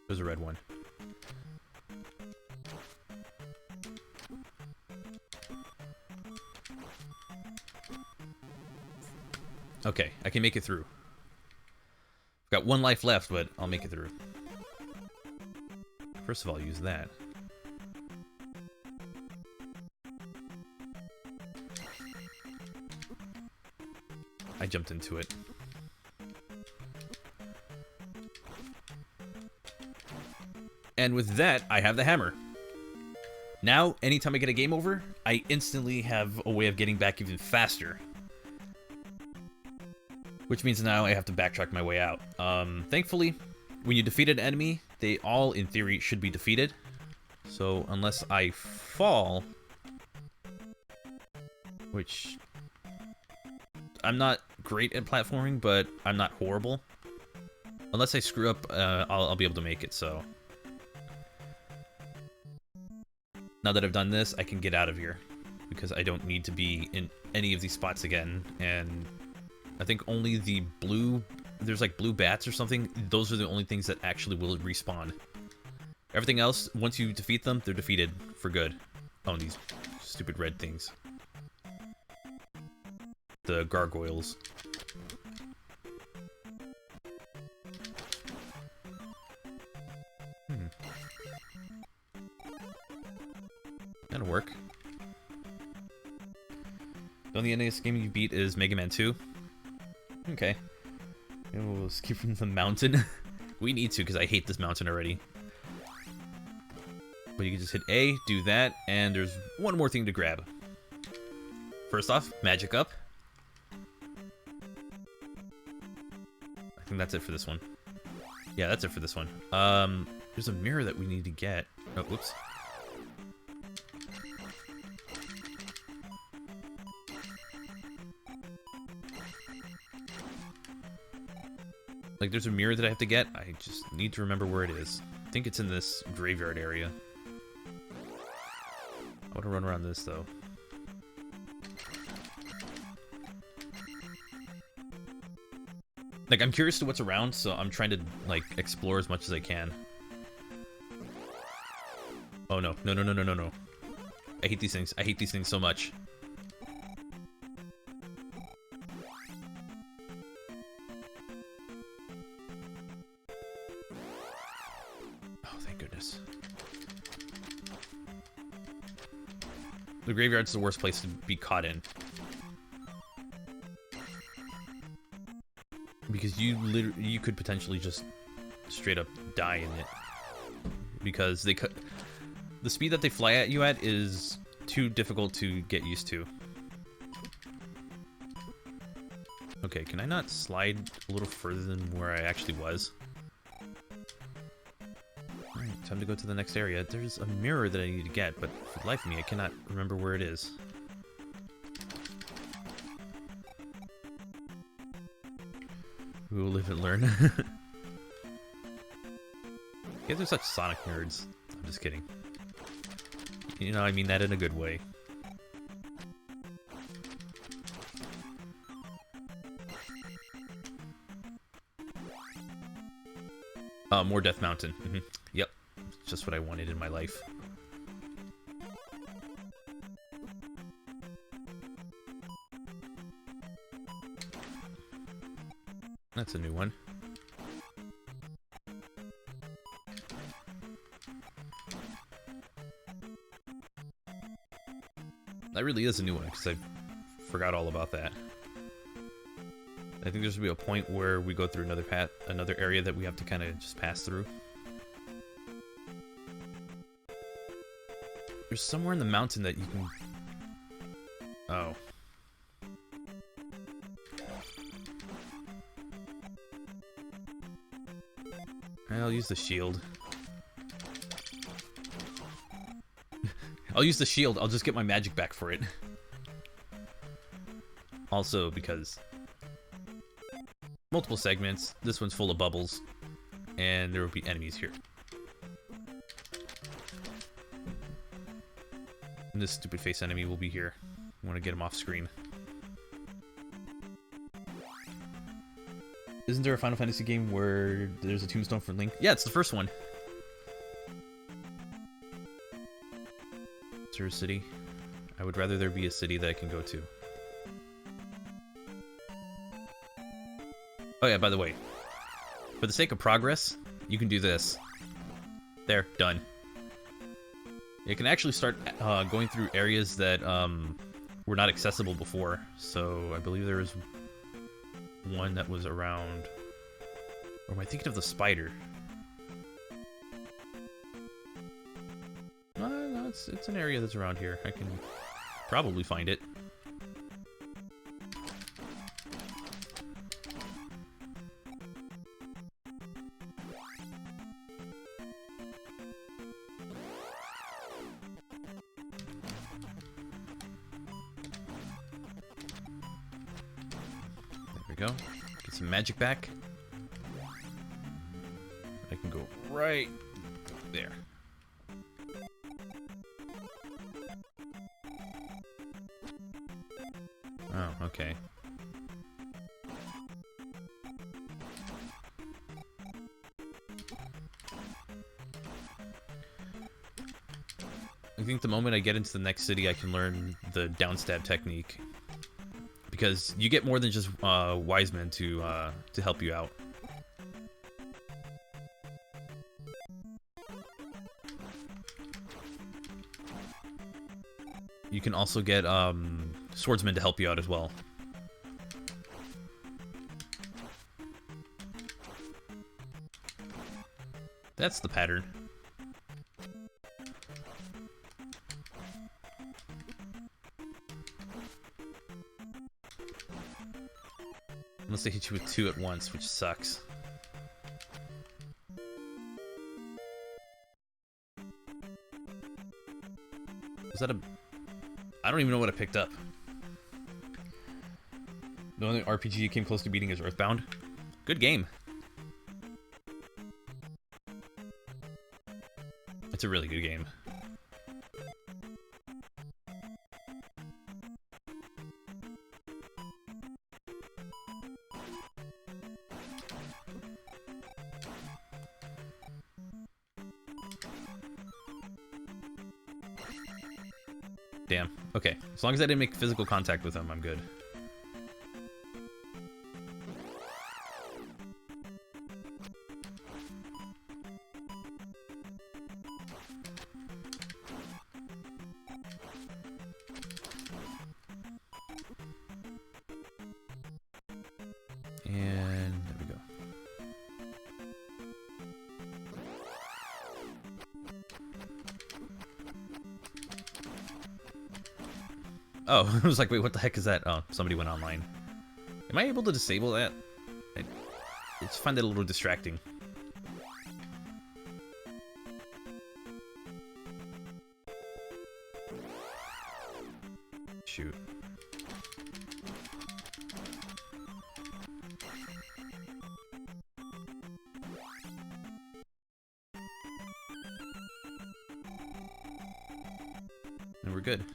There's a red one. Okay, I can make it through. I've got 1 life left, but I'll make it through. First of all, use that. I jumped into it. And with that, I have the hammer. Now, anytime I get a game over, I instantly have a way of getting back even faster. Which means now I have to backtrack my way out. Thankfully, when you defeat an enemy, they all, in theory, should be defeated. So, unless I fall... Which... I'm not great at platforming, but I'm not horrible. Unless I screw up, I'll be able to make it, so... Now that I've done this, I can get out of here. Because I don't need to be in any of these spots again, and... I think only the blue... There's like blue bats or something. Those are the only things that actually will respawn. Everything else, once you defeat them, they're defeated for good. Oh, and these stupid red things. The gargoyles. That'll work. The only NES game you beat is Mega Man 2. Okay. Maybe we'll skip from the mountain. We need to, because I hate this mountain already. But you can just hit A, do that, and there's one more thing to grab. First off, magic up. I think that's it for this one. Yeah, that's it for this one. There's a mirror that we need to get. Oh, whoops. Like, there's a mirror that I have to get. I just need to remember where it is. I think it's in this graveyard area. I want to run around this, though. Like, I'm curious to what's around, so I'm trying to, like, explore as much as I can. Oh, no. No, no, no, no, no, no. I hate these things. I hate these things so much. The graveyard's the worst place to be caught in. Because you could potentially just straight up die in it. Because the speed that they fly at you at is too difficult to get used to. Okay, can I not slide a little further than where I actually was? Alright, time to go to the next area. There's a mirror that I need to get, but for the life of me, I cannot remember where it is. We will live and learn. You guys are such Sonic nerds. I'm just kidding. You know, I mean that in a good way. More Death Mountain. Yep. It's just what I wanted in my life. That's a new one. That really is a new one, because I forgot all about that. I think there's going to be a point where we go through another area that we have to kind of just pass through. There's somewhere in the mountain that you can... Oh. I'll use the shield. I'll use the shield. I'll just get my magic back for it. Also, because multiple segments, this one's full of bubbles, and there will be enemies here. And this stupid face enemy will be here. I want to get him off screen. Isn't there a Final Fantasy game where there's a tombstone for Link? Yeah, it's the first one. Is there a city? I would rather there be a city that I can go to. Oh yeah, by the way, for the sake of progress, you can do this. There, done. You can actually start going through areas that were not accessible before. So I believe there was one that was around... Or am I thinking of the spider? No, it's an area that's around here. I can probably find it. Go. Get some magic back. I can go right there. Oh, okay. I think the moment I get into the next city, I can learn the downstab technique. Because you get more than just wise men to help you out. You can also get swordsmen to help you out as well. That's the pattern. Unless they hit you with two at once, which sucks. Was that a... I don't even know what I picked up. The only RPG you came close to beating is Earthbound. Good game. It's a really good game. Damn. Okay. As long as I didn't make physical contact with him, I'm good. And there we go. Oh, I was like, wait, what the heck is that? Oh, somebody went online. Am I able to disable that? I just find that a little distracting. Shoot. And we're good.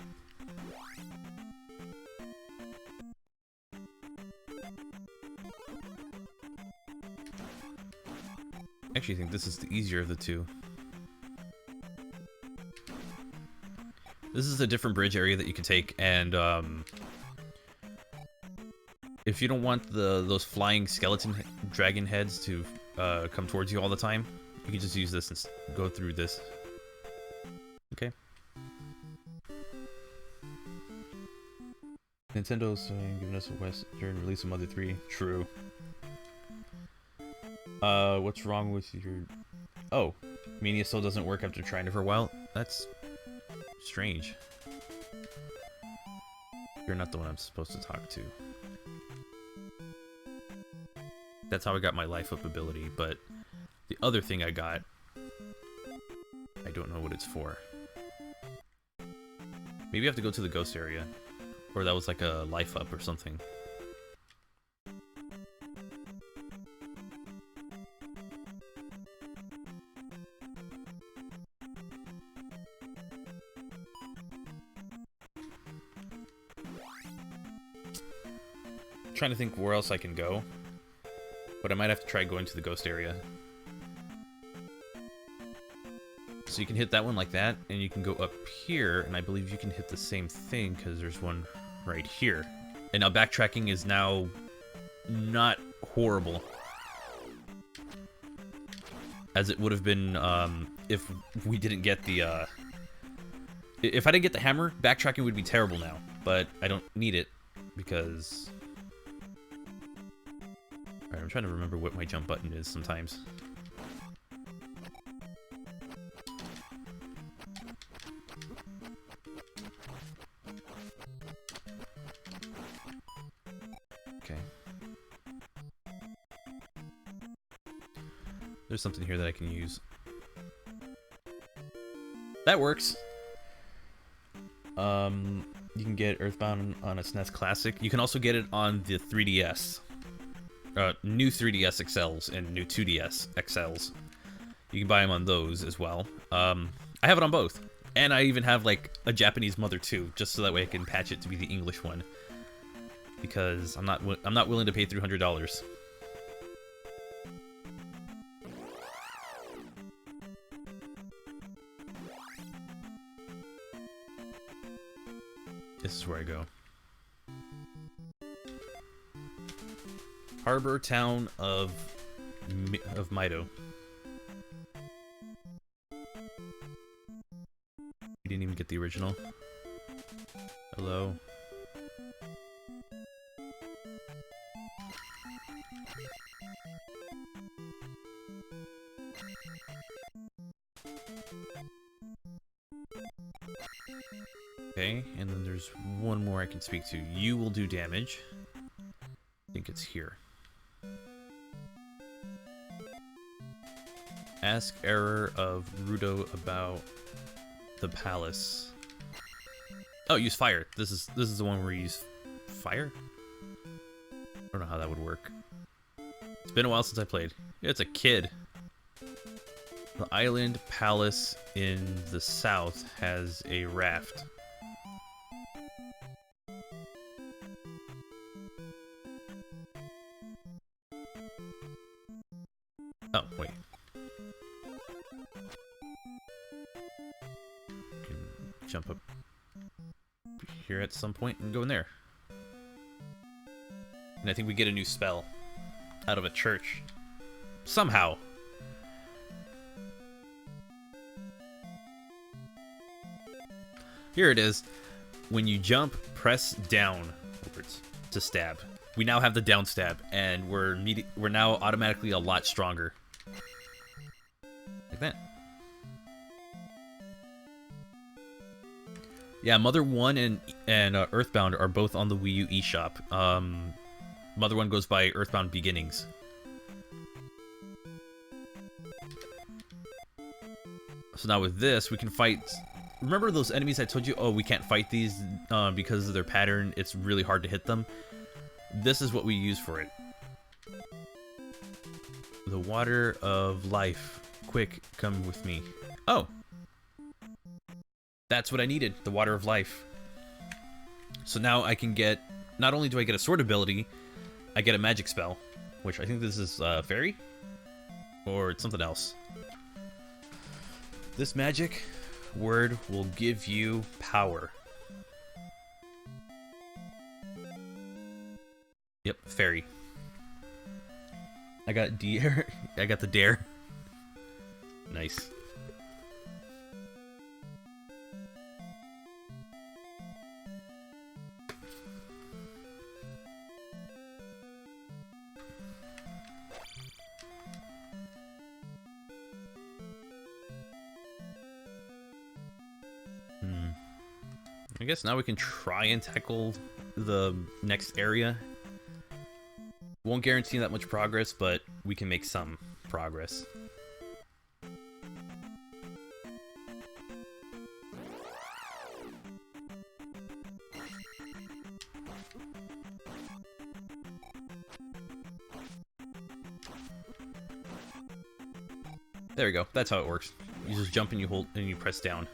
I actually think this is the easier of the two. This is a different bridge area that you can take, and if you don't want those flying skeleton dragon heads to come towards you all the time, you can just use this and go through this. Okay. Nintendo's giving us a Western release of Mother 3. True. What's wrong with your... Oh, Mania still doesn't work after trying it for a while? That's strange. You're not the one I'm supposed to talk to. That's how I got my life up ability, but the other thing I got, I don't know what it's for. Maybe you have to go to the ghost area. Or that was like a life up or something. Trying to think where else I can go. But I might have to try going to the ghost area. So you can hit that one like that, and you can go up here, and I believe you can hit the same thing, because there's one right here. And now backtracking is now not horrible. As it would have been if we didn't get the... If I didn't get the hammer, backtracking would be terrible now. But I don't need it, because... Alright, I'm trying to remember what my jump button is sometimes. Okay. There's something here that I can use. That works. You can get Earthbound on a SNES Classic. You can also get it on the 3DS. New 3DS XLs and new 2DS XLs. You can buy them on those as well. I have it on both. And I even have like a Japanese Mother 2, just so that way I can patch it to be the English one. Because I'm not willing to pay $300. This is where I go. Harbor town of Mido. You didn't even get the original. Hello. Okay, and then there's one more I can speak to. You will do damage. I think it's here. Ask Error of Rudo about the palace. Oh, use fire. This is the one where you use fire? I don't know how that would work. It's been a while since I played. Yeah, it's a kid. The island palace in the south has a raft. Oh, wait. You can jump up here at some point and go in there. And I think we get a new spell out of a church. Somehow. Here it is. When you jump, press down to stab. We now have the down stab, and we're now automatically a lot stronger. Like that. Yeah, Mother 1 and Earthbound are both on the Wii U eShop. Mother 1 goes by Earthbound Beginnings. So now with this, we can fight... Remember those enemies I told you, oh, we can't fight these because of their pattern, it's really hard to hit them? This is what we use for it. The water of life. Quick, come with me. Oh! That's what I needed, the water of life. So now I can get... Not only do I get a sword ability, I get a magic spell. Which I think this is fairy? Or it's something else. This magic word will give you power. Yep, fairy. I got dare. I got the dare. Nice. I guess now we can try and tackle the next area. Won't guarantee that much progress, but we can make some progress. There we go. That's how it works. You just jump and you hold and you press down.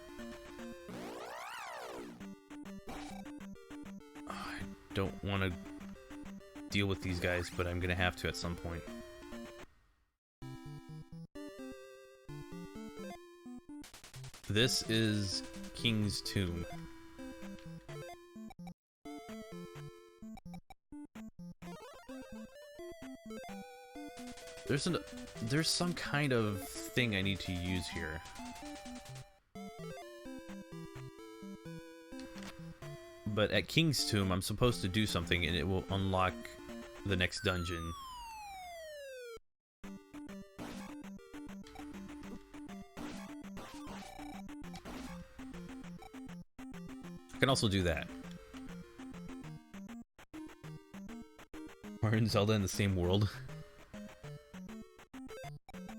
I don't want to deal with these guys, but I'm gonna have to at some point. This is King's Tomb. There's some kind of thing I need to use here. But at King's Tomb, I'm supposed to do something and it will unlock the next dungeon. I can also do that. Mario and Zelda in the same world.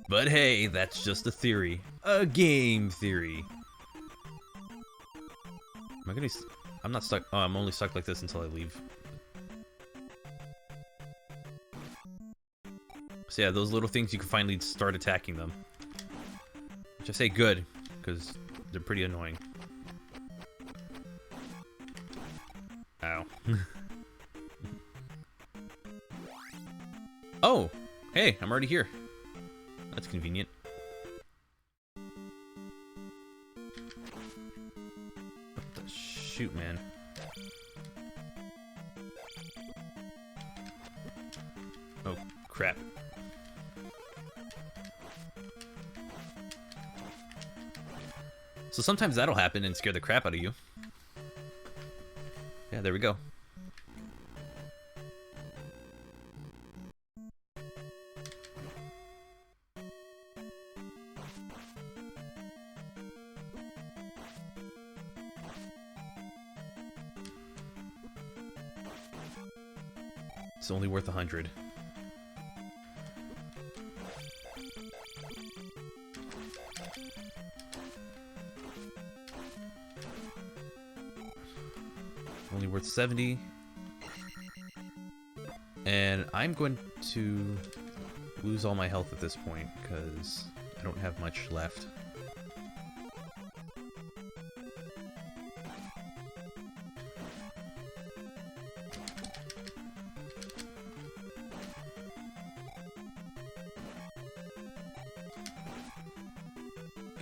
But hey, that's just a theory. A game theory. Am I gonna... I'm not stuck... Oh, I'm only stuck like this until I leave. So yeah, those little things, you can finally start attacking them. Which I say good, because they're pretty annoying. Ow. Oh! Hey, I'm already here. That's convenient. What the shoot, man? Oh, crap. So sometimes that'll happen and scare the crap out of you. Yeah, there we go. It's only worth 100. Only worth 70. And I'm going to lose all my health at this point because I don't have much left.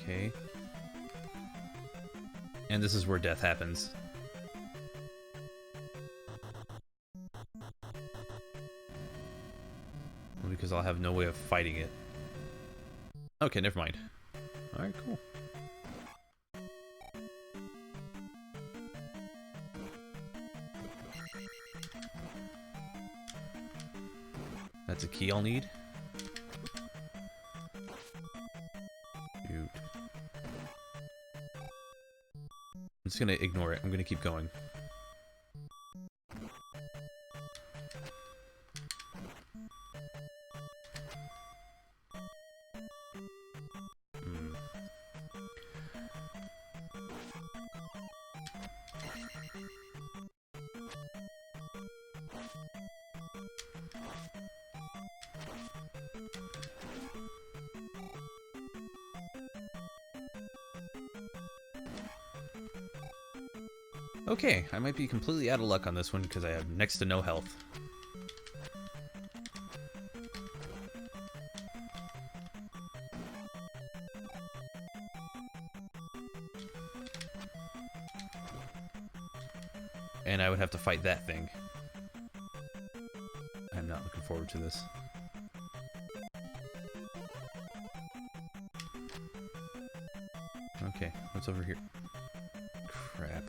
Okay. And this is where death happens. Because I'll have no way of fighting it. Okay, never mind. Alright, cool. That's a key I'll need. Shoot. I'm just gonna ignore it. I'm gonna keep going. Okay, I might be completely out of luck on this one because I have next to no health. And I would have to fight that thing. I'm not looking forward to this. Okay, what's over here? Crap.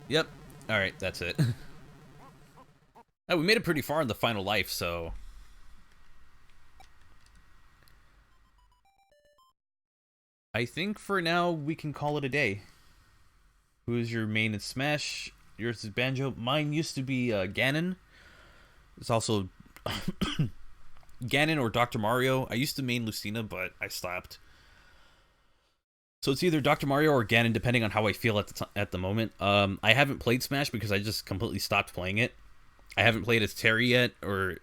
Yep. Alright, that's it. Oh, we made it pretty far in the final life, so... I think for now we can call it a day. Who's your main in Smash? Yours is Banjo. Mine used to be Ganon. It's also Ganon or Dr. Mario. I used to main Lucina, but I stopped. So it's either Dr. Mario or Ganon, depending on how I feel at the moment. I haven't played Smash because I just completely stopped playing it. I haven't played as Terry yet, or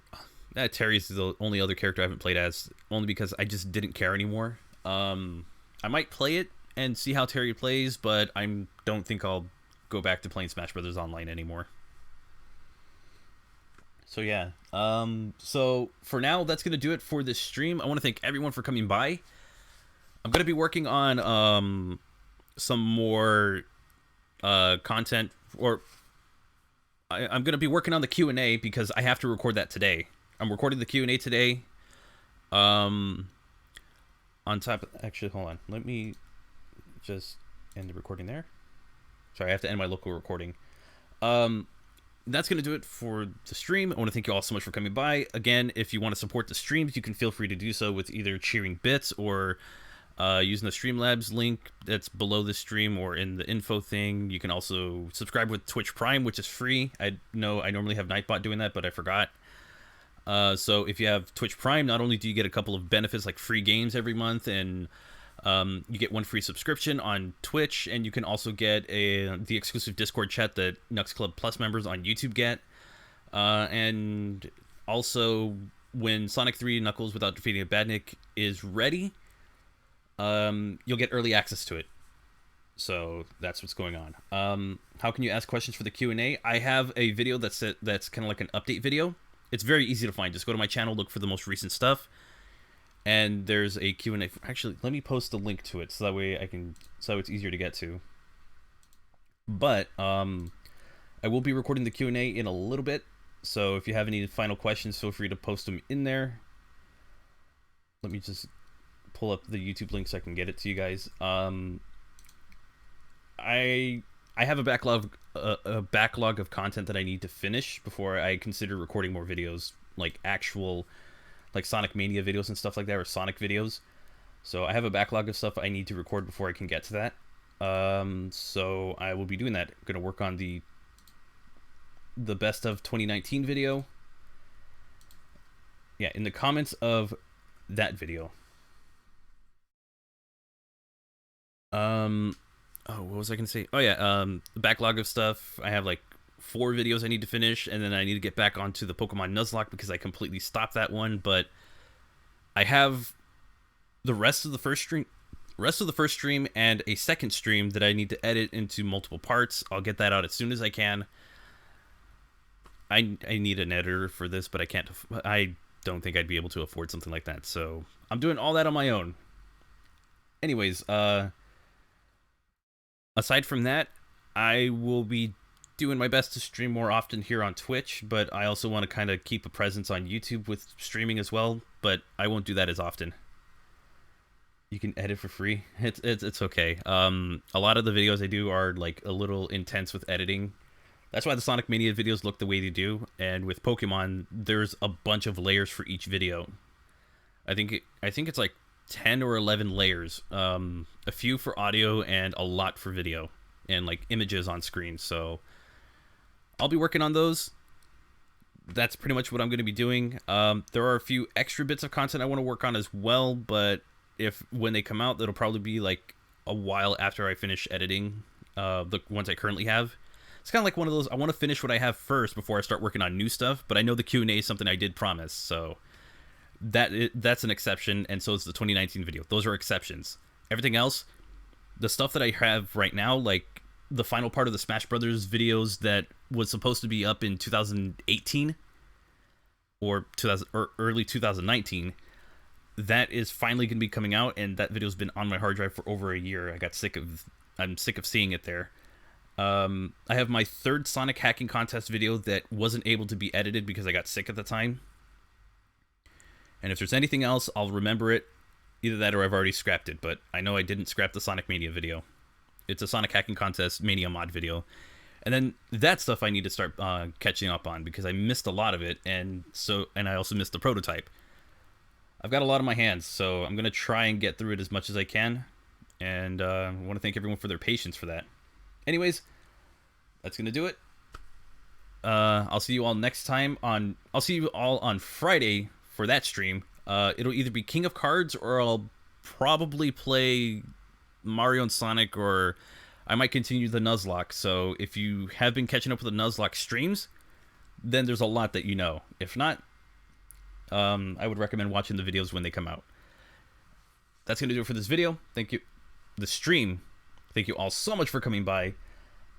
Terry is the only other character I haven't played as, only because I just didn't care anymore. I might play it and see how Terry plays, but I don't think I'll go back to playing Smash Brothers Online anymore. So yeah, so for now, that's gonna do it for this stream. I want to thank everyone for coming by. I'm gonna be working on some more content, or I'm gonna be working on the Q&A because I have to record that today. I'm recording the Q&A today. On top of, actually, hold on. Let me just end the recording there. Sorry, I have to end my local recording. That's going to do it for the stream. I want to thank you all so much for coming by. Again, if you want to support the streams, you can feel free to do so with either cheering bits or using the Streamlabs link that's below the stream or in the info thing. You can also subscribe with Twitch Prime, which is free. I know I normally have Nightbot doing that, but I forgot. So if you have Twitch Prime, not only do you get a couple of benefits like free games every month, and you get one free subscription on Twitch, and you can also get the exclusive Discord chat that Nux Club Plus members on YouTube get. And also, when Sonic 3 Knuckles Without Defeating a Badnik is ready, you'll get early access to it. So that's what's going on. How can you ask questions for the Q&A? I have a video that's kind of like an update video. It's very easy to find. Just go to my channel, look for the most recent stuff, and there's a Q&A. Actually, let me post a link to it so that way so it's easier to get to. But I will be recording the Q&A in a little bit, so if you have any final questions, feel free to post them in there. Let me just pull up the YouTube link so I can get it to you guys. I have a backlog of content that I need to finish before I consider recording more videos, like actual like Sonic Mania videos and stuff like that, or Sonic videos. So I have a backlog of stuff I need to record before I can get to that. So I will be doing that. I'm gonna work on the best of 2019 video. Yeah, in the comments of that video. Oh, what was I gonna say? Oh yeah, the backlog of stuff. I have like 4 videos I need to finish, and then I need to get back onto the Pokemon Nuzlocke because I completely stopped that one. But I have the rest of the first stream and a second stream that I need to edit into multiple parts. I'll get that out as soon as I can. I need an editor for this, but I don't think I'd be able to afford something like that. So I'm doing all that on my own. Anyways, aside from that, I will be doing my best to stream more often here on Twitch, but I also want to kind of keep a presence on YouTube with streaming as well, but I won't do that as often. You can edit for free. It's okay. A lot of the videos I do are like a little intense with editing. That's why the Sonic Mania videos look the way they do, and with Pokemon, there's a bunch of layers for each video. I think it's like 10 or 11 layers, a few for audio and a lot for video and like images on screen. So I'll be working on those. That's pretty much what I'm going to be doing. There are a few extra bits of content I want to work on as well, but when they come out, that'll probably be like a while after I finish editing the ones I currently have. It's kind of like one of those, I want to finish what I have first before I start working on new stuff, but I know the Q&A is something I did promise, so that's an exception, and so is the 2019 video. Those are exceptions. Everything else, the stuff that I have right now, like the final part of the Smash Brothers videos that was supposed to be up in 2018 or early 2019, that is finally going to be coming out, and that video's been on my hard drive for over a year. I'm sick of seeing it there. I have my 3rd Sonic hacking contest video that wasn't able to be edited because I got sick at the time. And if there's anything else, I'll remember it. Either that or I've already scrapped it, but I know I didn't scrap the Sonic Mania video. It's a Sonic Hacking Contest Mania mod video. And then that stuff I need to start catching up on because I missed a lot of it, and I also missed the prototype. I've got a lot on my hands, so I'm going to try and get through it as much as I can. And I want to thank everyone for their patience for that. Anyways, that's gonna do it. I'll see you all next time on. I'll see you all on Friday for that stream. It'll either be King of Cards or I'll probably play Mario and Sonic, or I might continue the Nuzlocke. So if you have been catching up with the Nuzlocke streams, then there's a lot that you know. If not, I would recommend watching the videos when they come out. That's going to do it for this video. Thank you. The stream. Thank you all so much for coming by.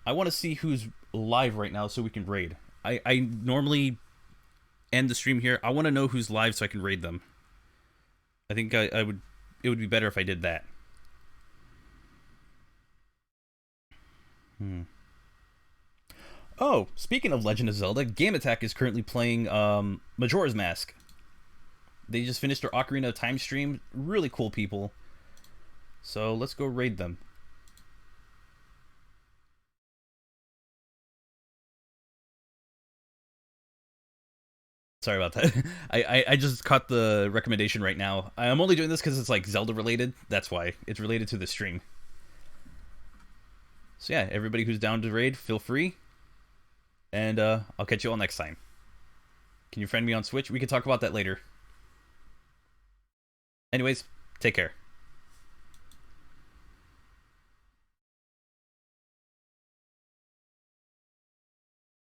I want to see who's live right now so we can raid. I normally end the stream here. I want to know who's live so I can raid them. I think I would. It would be better if I did that. Oh, speaking of Legend of Zelda, Game Attack is currently playing Majora's Mask. They just finished their Ocarina of Time stream. Really cool people. So let's go raid them. Sorry about that. I just caught the recommendation right now. I'm only doing this because it's like Zelda related. That's why. It's related to the stream. So yeah, everybody who's down to raid, feel free. And I'll catch you all next time. Can you friend me on Switch? We can talk about that later. Anyways, take care.